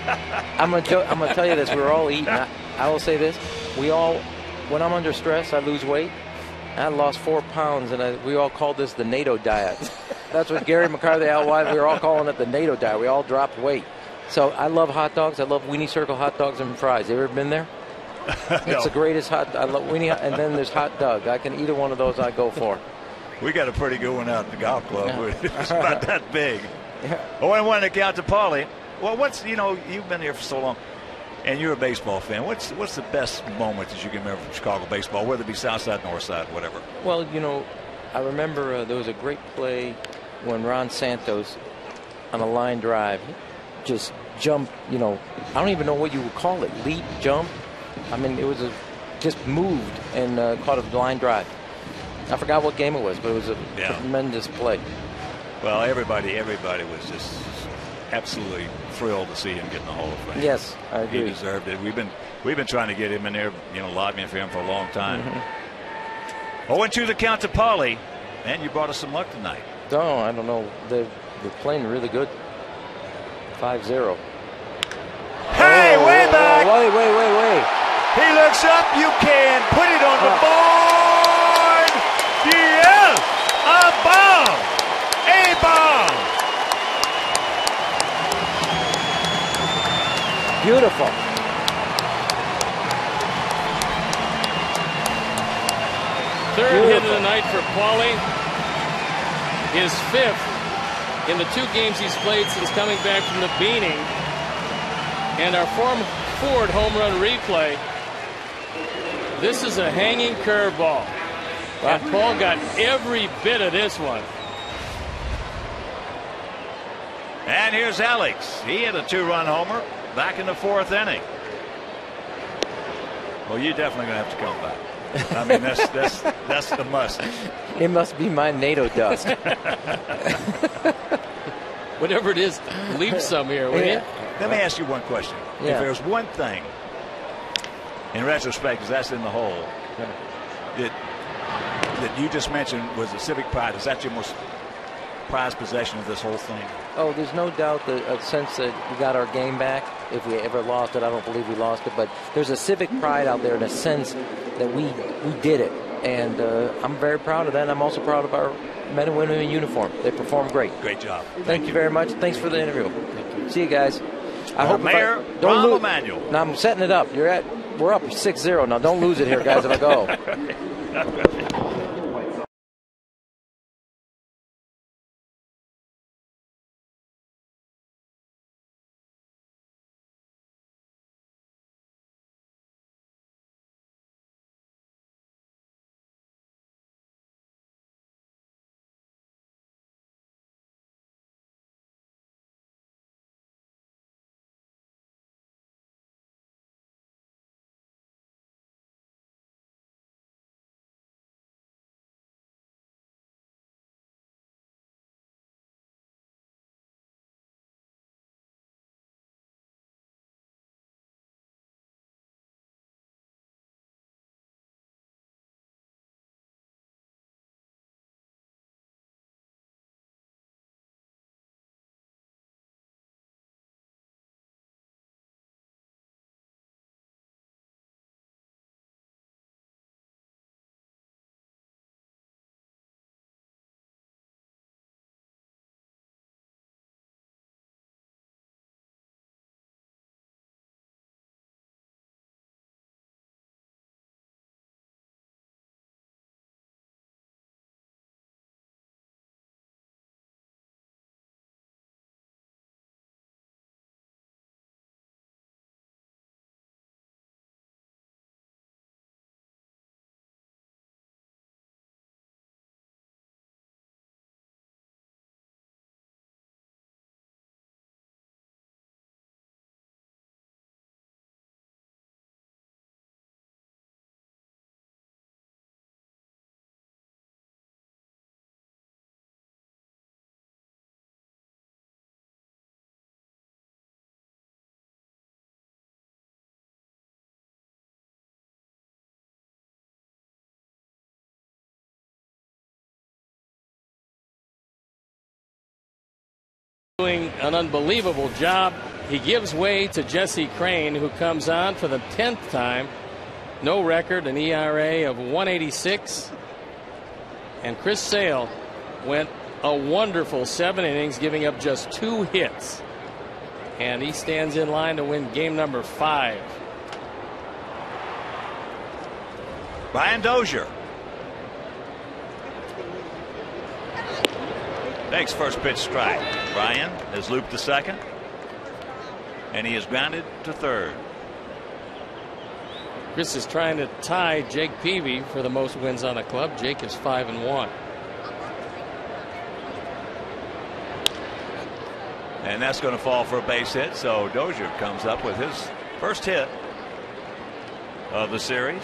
I'm gonna tell you this. We're all eating. I will say this. When I'm under stress, I lose weight. I lost 4 pounds, and we all called this the NATO diet. That's what Gary McCarthy outlined. We were all calling it the NATO diet. We all dropped weight. So I love hot dogs. I love Weenie Circle hot dogs and fries. You ever been there?
No.
It's the greatest I love Weenie, and then there's hot dog. I can either one of those. I go for.
We got a pretty good one out at the golf club.
Yeah.
It's about that big.
Yeah.
Oh, and one to count to Paulie. Well, you've been here for so long, and you're a baseball fan. What's the best moment that you can remember from Chicago baseball, whether it be South Side, North Side, whatever?
Well, I remember there was a great play when Ron Santos, on a line drive, just jumped. I don't even know what you would call it. Leap, jump. I mean, it was just moved and caught a line drive. I forgot what game it was, but it was a tremendous play.
Well, everybody was just absolutely thrilled to see him get in the Hall of Fame.
Yes, I agree.
He deserved it. We've been trying to get him in there, lobbying for him for a long time. 0-2 the count to Paulie, and you brought us some luck tonight.
No, I don't know. They're playing really good. 5-0.
Hey, way back!
Wait.
He looks up. You can put it on the board. Yes, a bomb. A bomb.
Beautiful.
Third hit of the night for Paulie. His 5th in the 2 games he's played since coming back from the beaning. And our Ford home run replay. This is a hanging curveball. And Paul got every bit of this one.
And here's Alex. He had a 2-run homer back in the 4th inning. Well, you're definitely going to have to come back. I mean, that's the must.
It must be my NATO dust.
Whatever it is, leave some here, will you?
Let me ask you one question.
Yeah.
If there's one thing, in retrospect, because that's in the hole, that you just mentioned was the civic pride. Is that your most prized possession of this whole thing?
Oh, there's no doubt a sense that we got our game back. If we ever lost it, I don't believe we lost it. But there's a civic pride out there in a sense that we did it. And I'm very proud of that. And I'm also proud of our men and women in uniform. They performed great.
Great job.
Thank you very much. Thanks for the interview. See you guys. I hope
Mayor Rahm Emanuel.
Now I'm setting it up. We're up 6-0 now. Don't lose it here, guys. If I go.
Doing an unbelievable job. He gives way to Jesse Crain, who comes on for the 10th time. No record, an ERA of 186. And Chris Sale went a wonderful 7 innings, giving up just 2 hits. And he stands in line to win game number 5.
Brian Dozier. Takes first pitch strike. Brian has looped the second, and he is grounded to third.
Chris is trying to tie Jake Peavy for the most wins on the club. Jake is 5-1.
And that's going to fall for a base hit. So Dozier comes up with his first hit of the series.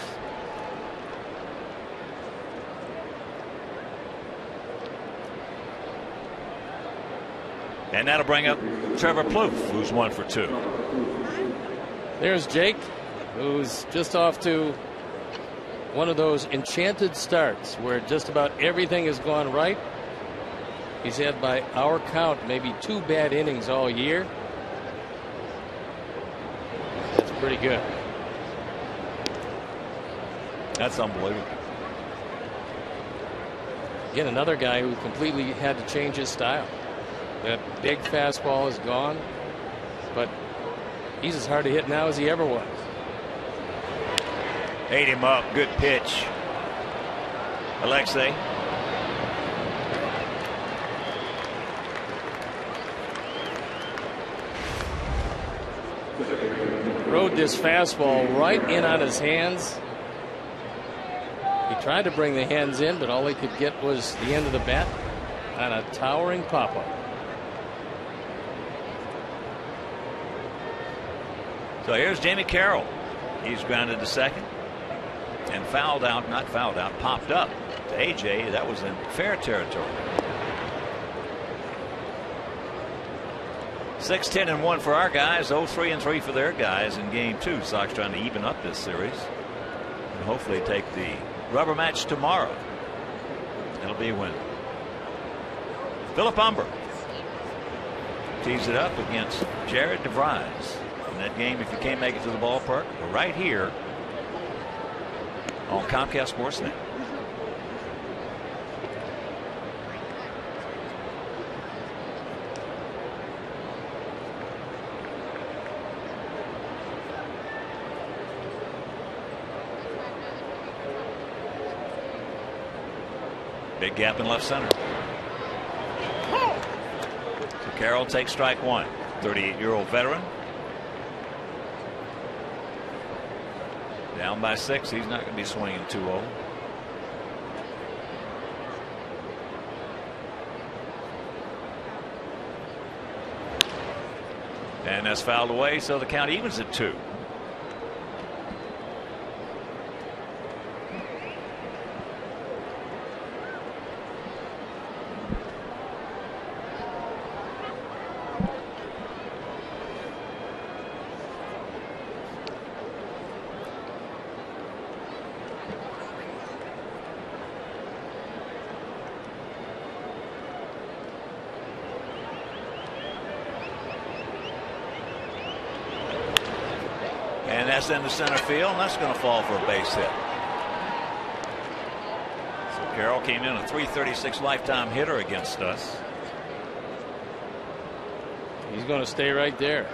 And that'll bring up Trevor Plouffe, who's 1 for 2.
There's Jake, who's just off to one of those enchanted starts where just about everything has gone right. He's had, by our count, maybe 2 bad innings all year. That's pretty good.
That's unbelievable.
Again, another guy who completely had to change his style. That big fastball is gone, but he's as hard to hit now as he ever was.
Ate him up. Good pitch. Alexei.
Rode this fastball right in on his hands. He tried to bring the hands in, but all he could get was the end of the bat on a towering pop-up.
So here's Jamie Carroll. He's grounded to second and fouled out, not fouled out, popped up to AJ. That was in fair territory. 6-10-1 for our guys. 0-3-3 for their guys in game 2. Sox trying to even up this series and hopefully take the rubber match tomorrow. It'll be a win. Philip Humber tees it up against Jared DeVries. In that game, if you can't make it to the ballpark, we're right here on Comcast Sportsnet. Big gap in left center. So Carroll takes strike 1. 38-year-old veteran. Down by 6. He's not going to be swinging 2-0. And that's fouled away, so the count evens at 2. And that's into center field, and that's going to fall for a base hit. So Carroll came in a .336 lifetime hitter against us.
He's going to stay right there.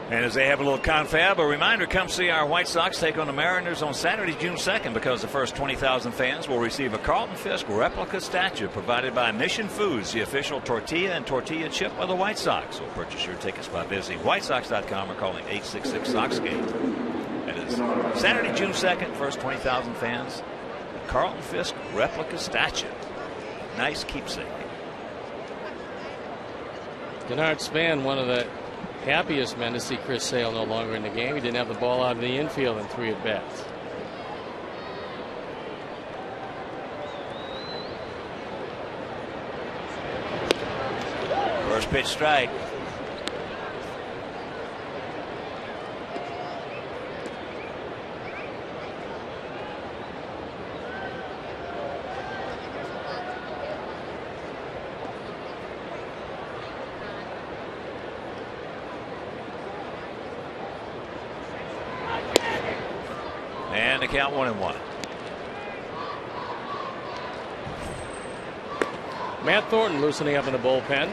And as they have a little confab, a reminder, come see our White Sox take on the Mariners on Saturday, June 2nd, because the first 20,000 fans will receive a Carlton Fisk replica statue provided by Mission Foods, the official tortilla and tortilla chip of the White Sox. So purchase your tickets by visiting whitesox.com or calling 866-SOX-GAME. That is Saturday, June 2nd, first 20,000 fans, a Carlton Fisk replica statue. Nice keepsake.
Denard Span, one of the happiest men to see Chris Sale no longer in the game. He didn't have the ball out of the infield in 3 at-bats.
First pitch strike. And the count 1-1.
Matt Thornton loosening up in the bullpen.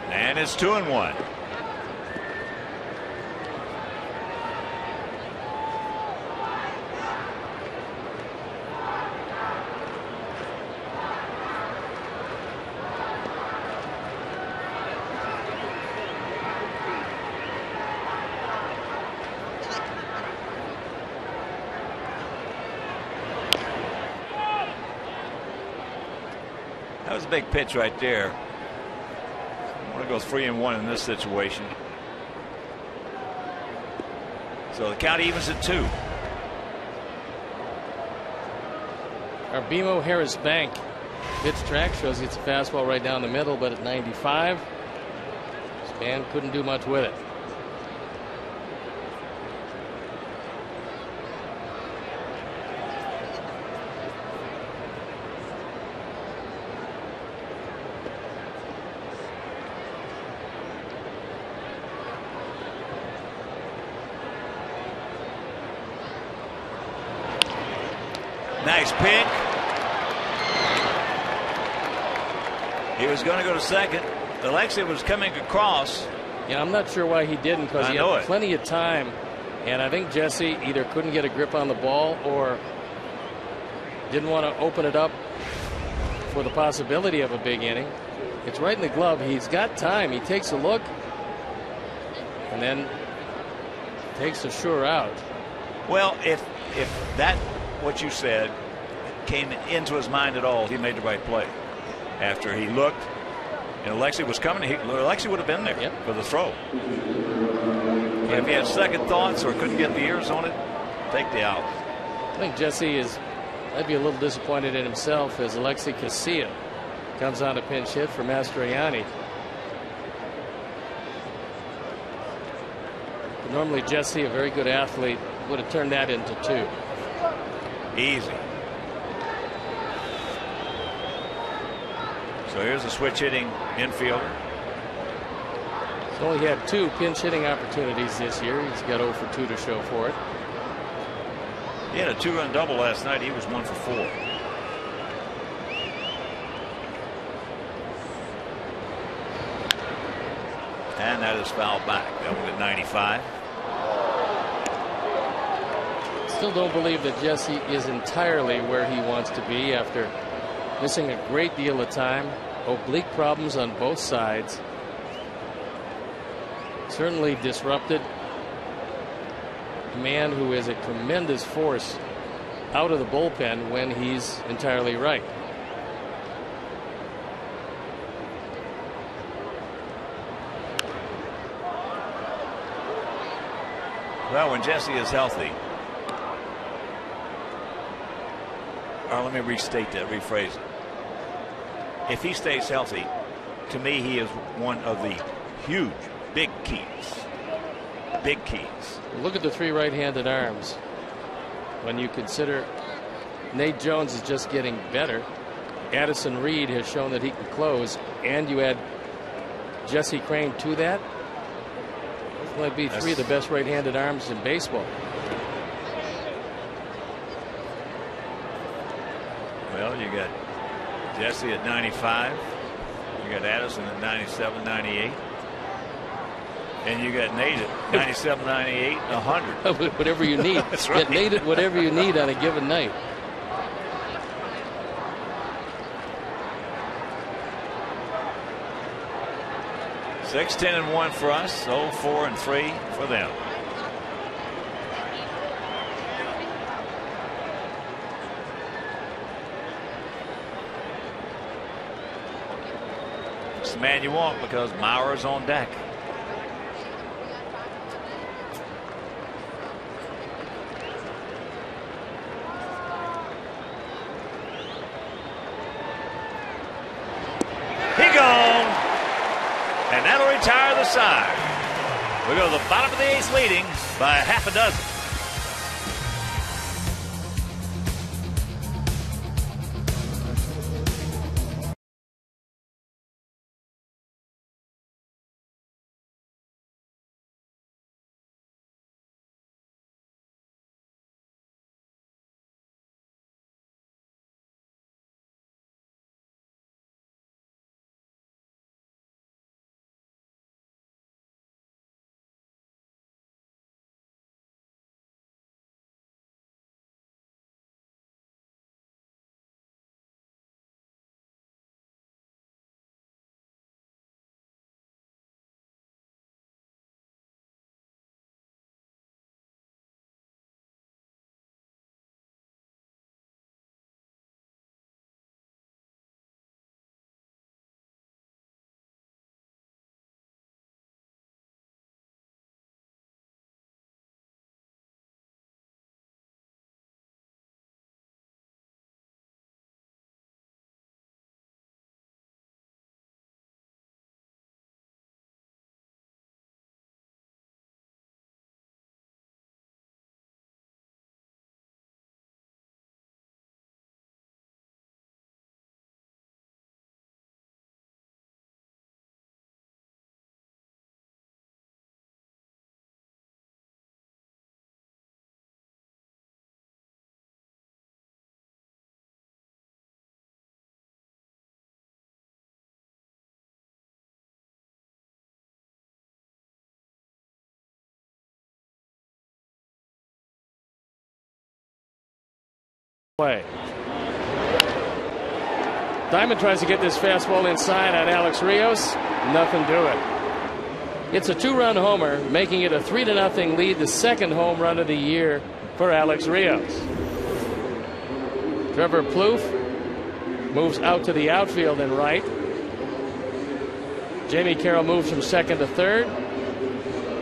And it's 2-1. was a big pitch right there. I want to go 3-1 in this situation. So the count evens at 2.
Our BMO Harris Bank pitch track shows it's a fastball right down the middle, but at 95, Span couldn't do much with it.
Nice pick. He was going to go to second. Alexei was coming across.
Yeah, I'm not sure why he didn't, because he had plenty of time. And I think Jesse either couldn't get a grip on the ball or didn't want to open it up for the possibility of a big inning. It's right in the glove. He's got time. He takes a look and then takes a sure out.
Well, if that, what you said, came into his mind at all, he made the right play. After he looked and Alexei was coming, Alexei would have been there for the throw. But if he had second thoughts or couldn't get the ears on it, take the out.
I think Jesse might be a little disappointed in himself as Alexei Casilla comes on a pinch hit for Mastroianni. But normally Jesse, a very good athlete, would have turned that into 2.
Easy. So here's a switch hitting infielder.
He's only had 2 pinch hitting opportunities this year. He's got 0 for 2 to show for it.
He had a 2-run double last night. He was 1 for 4. And that is fouled back. That one at 95.
Still don't believe that Jesse is entirely where he wants to be after missing a great deal of time. Oblique problems on both sides. Certainly disrupted. A man who is a tremendous force out of the bullpen when he's entirely right.
Well, when Jesse is healthy, or let me restate that, rephrase it. If he stays healthy, to me, he is one of the huge, big keys. Big keys.
Look at the 3 right-handed arms. When you consider Nate Jones is just getting better, Addison Reed has shown that he can close, and you add Jesse Crain to that, those might be 3 of the best right-handed arms in baseball.
Well, you got Jesse at 95. You got Addison at 97, 98. And you got Nate at 97, 98, 100.
Whatever you need.
That's right.
Get Nate at whatever you need on a given night.
Six, 10, and 1 for us. 0, 4, and 3 for them. It's the man you want because Mauer's on deck. He gone. And that'll retire the side. We go to the bottom of the 8th leading by half a dozen.
Play. Diamond tries to get this fastball inside on Alex Rios. Nothing to it. It's a 2-run homer, making it a 3-0 lead, the second home run of the year for Alex Rios. Trevor Plouffe moves out to the outfield and right. Jamie Carroll moves from second to third.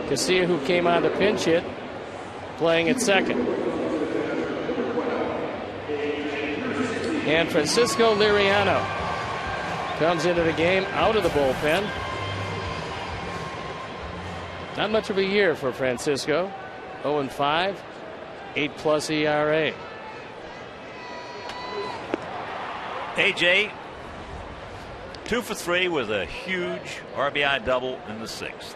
Casilla, who came on to pinch hit, playing at second. And Francisco Liriano comes into the game out of the bullpen. Not much of a year for Francisco. 0-5, 8+ ERA.
AJ, 2 for 3 with a huge RBI double in the 6th.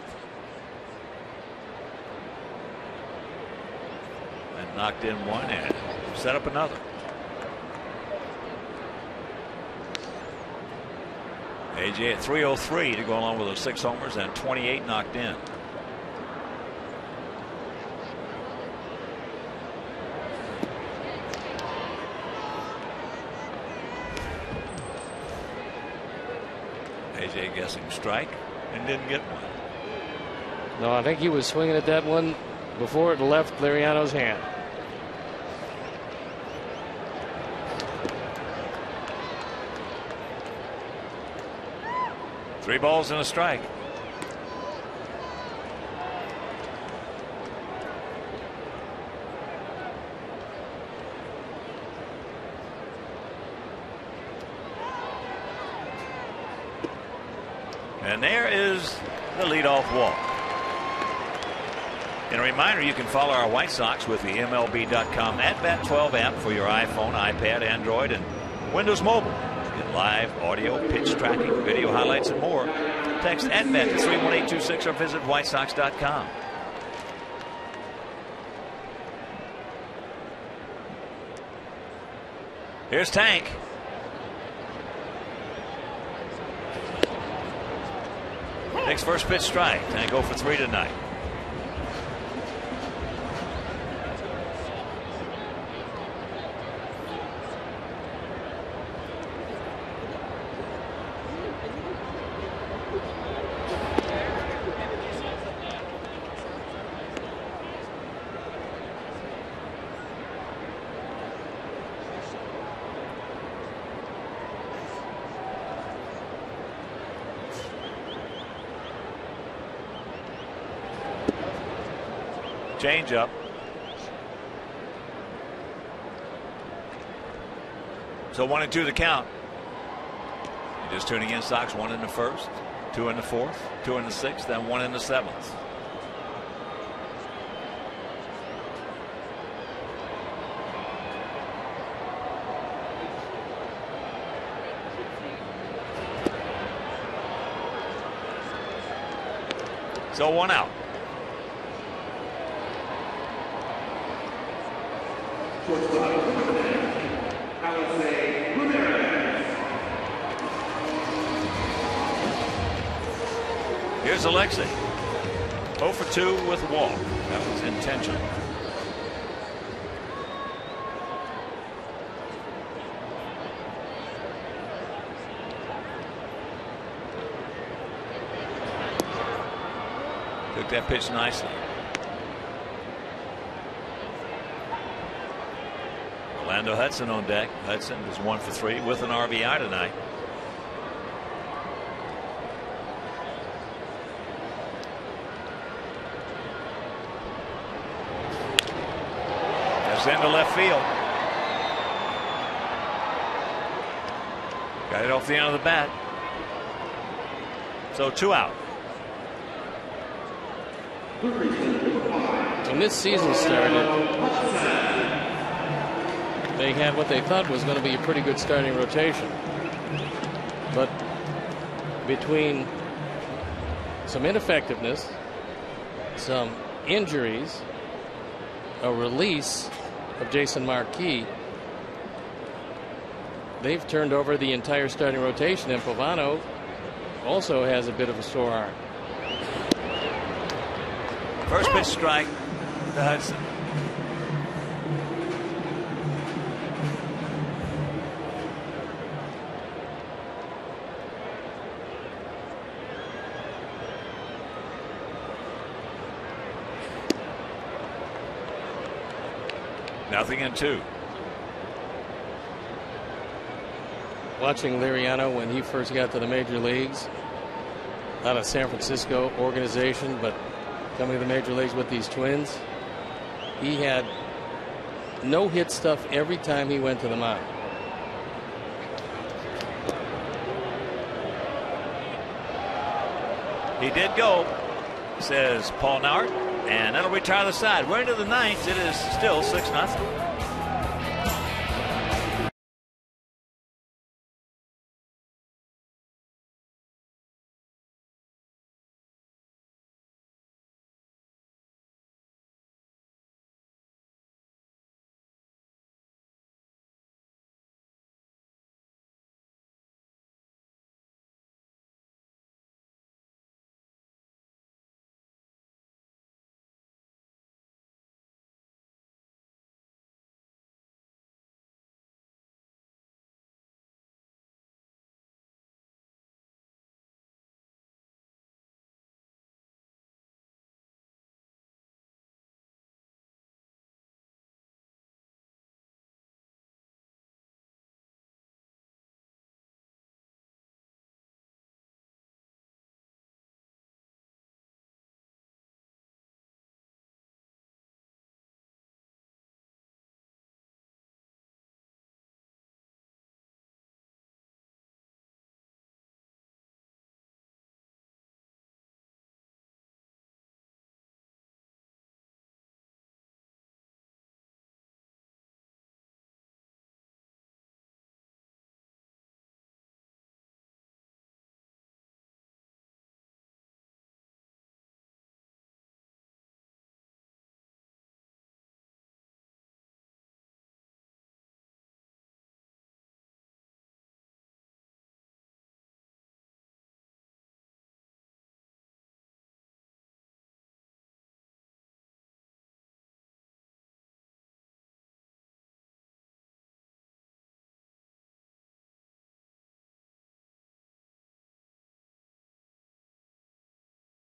And knocked in one and set up another. AJ at 303 to go along with those 6 homers and 28 knocked in. AJ guessing strike and didn't get one.
No, I think he was swinging at that one before it left Liriano's hand.
Three balls and a strike. And there is the leadoff walk. And a reminder, you can follow our White Sox with the MLB.com @Bat12 app for your iPhone, iPad, Android, and Windows Mobile. Get live audio, pitch tracking, video highlights, and more. Text @Bat to 31826 or visit WhiteSox.com. Here's Tank. Takes first pitch strike. Tank 0 for 3 tonight. Change up. So 1-2 the count. You're just tuning in. Sox 1 in the first, 2 in the fourth, 2 in the sixth, then 1 in the seventh. So 1 out. Here's Alexei. 0 for 2 with a walk. That was intentional. Took that pitch nicely. Orlando Hudson on deck. Hudson is 1 for 3 with an RBI tonight. That's into left field. Got it off the end of the bat. So 2 out.
When this season started, they had what they thought was going to be a pretty good starting rotation. But between some ineffectiveness, some injuries, a release of Jason Marquis, they've turned over the entire starting rotation, and Pavano also has a bit of a sore arm.
First pitch strike to Hudson. 0-2.
Watching Liriano when he first got to the major leagues, out of San Francisco organization, but coming to the major leagues with these Twins, he had no hit stuff every time he went to the mound.
He did go, says Paul Nauert, and that'll retire the side. We're into the ninth. It is still 6-0.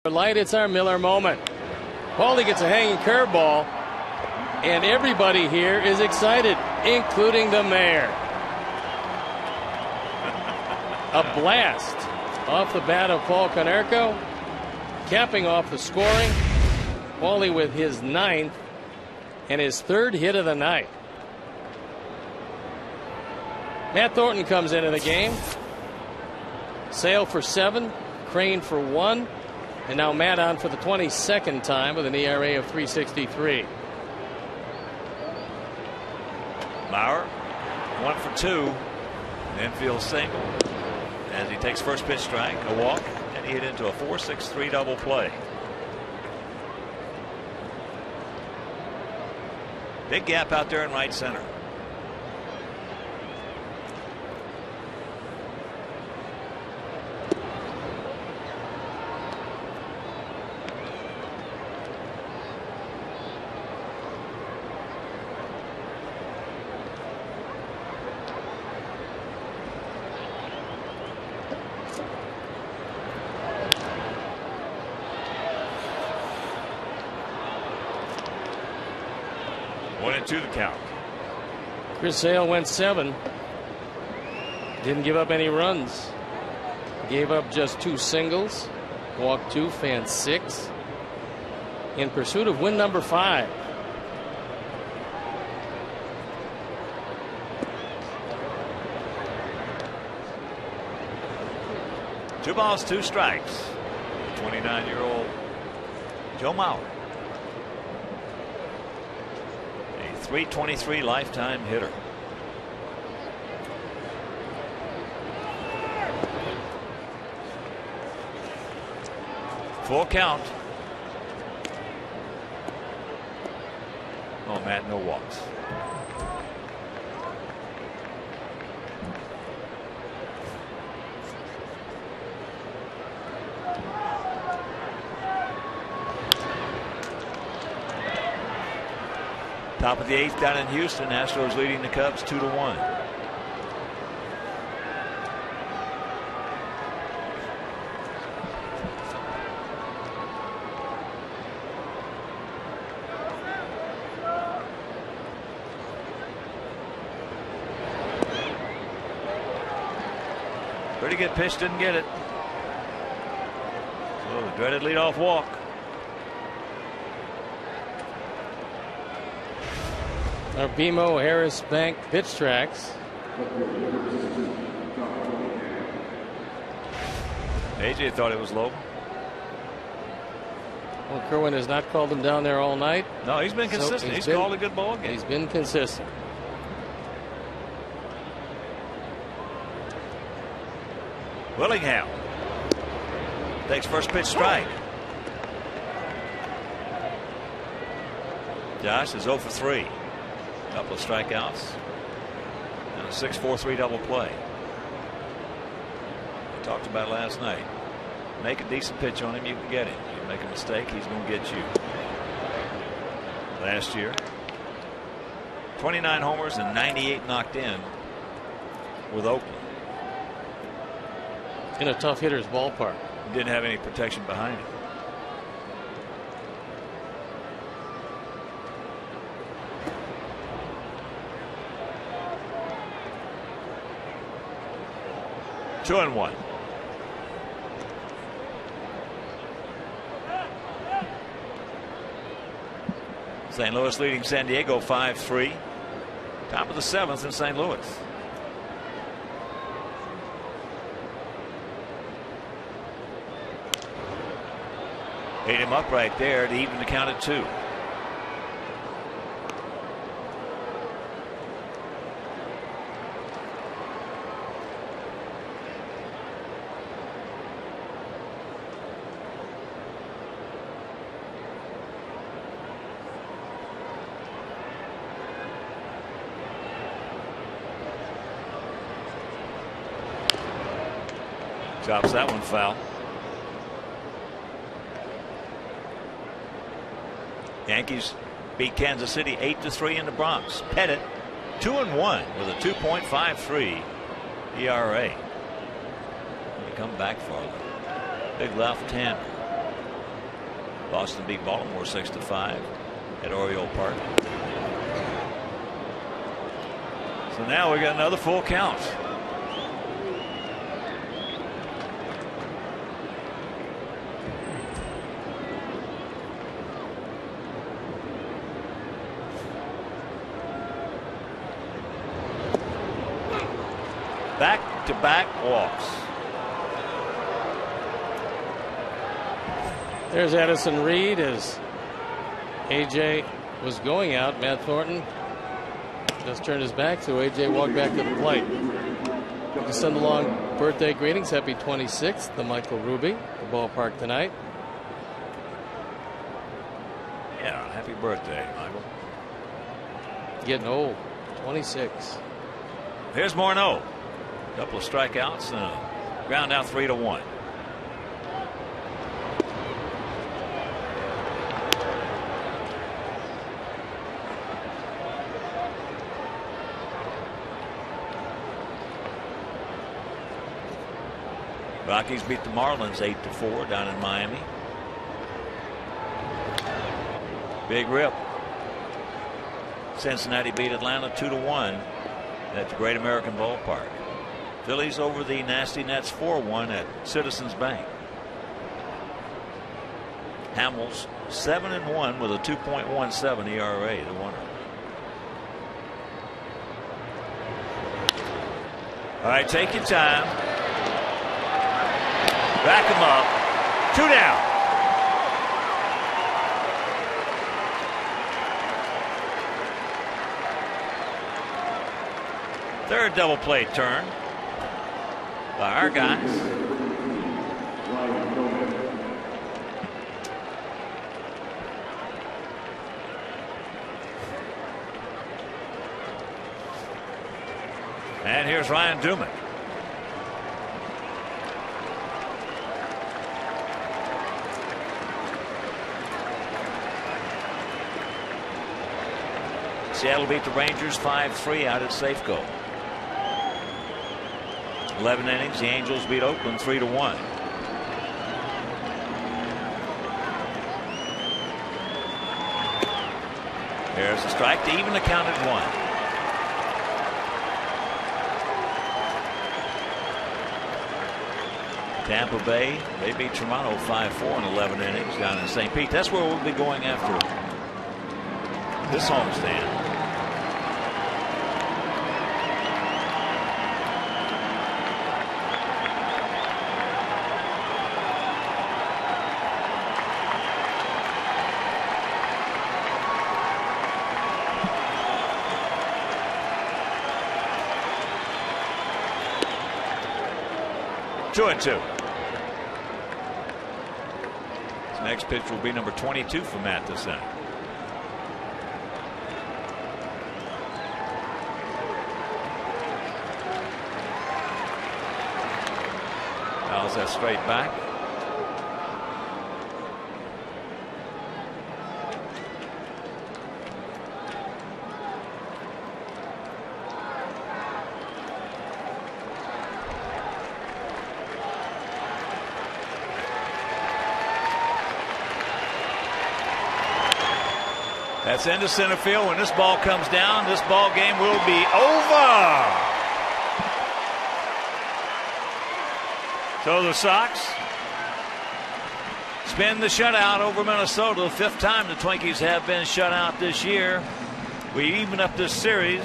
Light, it's our Miller moment. Paulie gets a hanging curveball, and everybody here is excited, including the mayor. A blast off the bat of Paul Konerko, capping off the scoring. Paulie with his 9th and his 3rd hit of the night. Matt Thornton comes into the game. Sale for 7, Crane for 1. And now Matt on for the 22nd time with an ERA of 3.63.
Mauer, 1 for 2. Infield single as he takes first pitch strike, a walk, and he hit into a 4-6-3 double play. Big gap out there in right center. To the count.
Chris Sale went 7. Didn't give up any runs. Gave up just 2 singles. Walked 2, fan 6. In pursuit of win number 5.
Two balls, 2 strikes. 29-year-old Joe Mauer. 323 lifetime hitter. Full count. Oh, Matt, no walks. Top of the 8th down in Houston. Astros leading the Cubs 2-1. Pretty good pitch, didn't get it. So the dreaded leadoff walk.
Our BMO Harris Bank pitch tracks.
AJ thought it was low.
Well, Kerwin has not called him down there all night.
No, he's been consistent. He's called a good ball game.
He's been consistent.
Willingham takes first pitch strike. Josh is 0 for 3. Couple of strikeouts and a 6-4-3 double play. We talked about it last night. Make a decent pitch on him, you can get him. You make a mistake, he's going to get you. Last year, 29 homers and 98 knocked in with Oakland.
In a tough hitter's ballpark.
Didn't have any protection behind him. Two and one. St. Louis leading San Diego 5-3. Top of the 7th in St. Louis. Ate him up right there to even the count at 2. Drops that one foul. Yankees beat Kansas City 8-3 in the Bronx. Pettit 2-1 with a 2.53 ERA. They come back farther. Big left-hander. Boston beat Baltimore 6-5 at Oriole Park. So now we got another full count. Back-to-back walks.
There's Addison Reed as AJ was going out. Matt Thornton just turned his back, so AJ walked back to the plate. To send along birthday greetings. Happy 26th to Michael Ruby, the ballpark tonight.
Yeah, happy birthday, Michael.
Getting old. 26.
Here's Morneau. Couple of strikeouts and a ground out 3-1. Rockies beat the Marlins 8-4 down in Miami. Big rip. Cincinnati beat Atlanta 2-1 at the Great American Ballpark. Phillies over the Nasty Nets 4-1 at Citizens Bank. Hamels 7-1 with a 2.17 ERA, the winner. All right, take your time. Back him up. 2 down. Third double play turn by our guys. And here's Ryan Duman. Seattle beat the Rangers 5-3 out at Safeco. 11 innings. The Angels beat Oakland 3-1. There's a strike to even the count at 1. Tampa Bay, they beat Toronto 5-4 in 11 innings down in St. Pete. That's where we'll be going after this homestand. Two and two. His next pitch will be number 22 for Matt Descent. Fouls that straight back. That's into center field. When this ball comes down, this ball game will be over. So the Sox spin the shutout over Minnesota. The 5th time the Twinkies have been shut out this year. We even up this series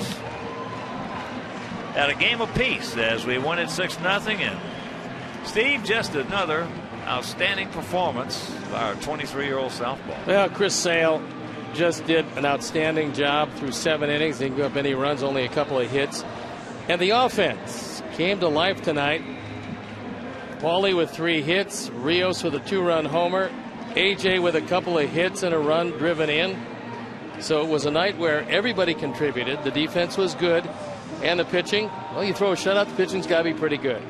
at a game apiece as we won it 6-0. And Steve, just another outstanding performance by our 23-year-old southpaw.
Well, Chris Sale just did an outstanding job through 7 innings. Didn't give up any runs, only a couple of hits. And the offense came to life tonight. Paulie with 3 hits, Rios with a 2-run homer, AJ with a couple of hits and a run driven in. So it was a night where everybody contributed. The defense was good, and the pitching, well, you throw a shutout, the pitching's got to be pretty good.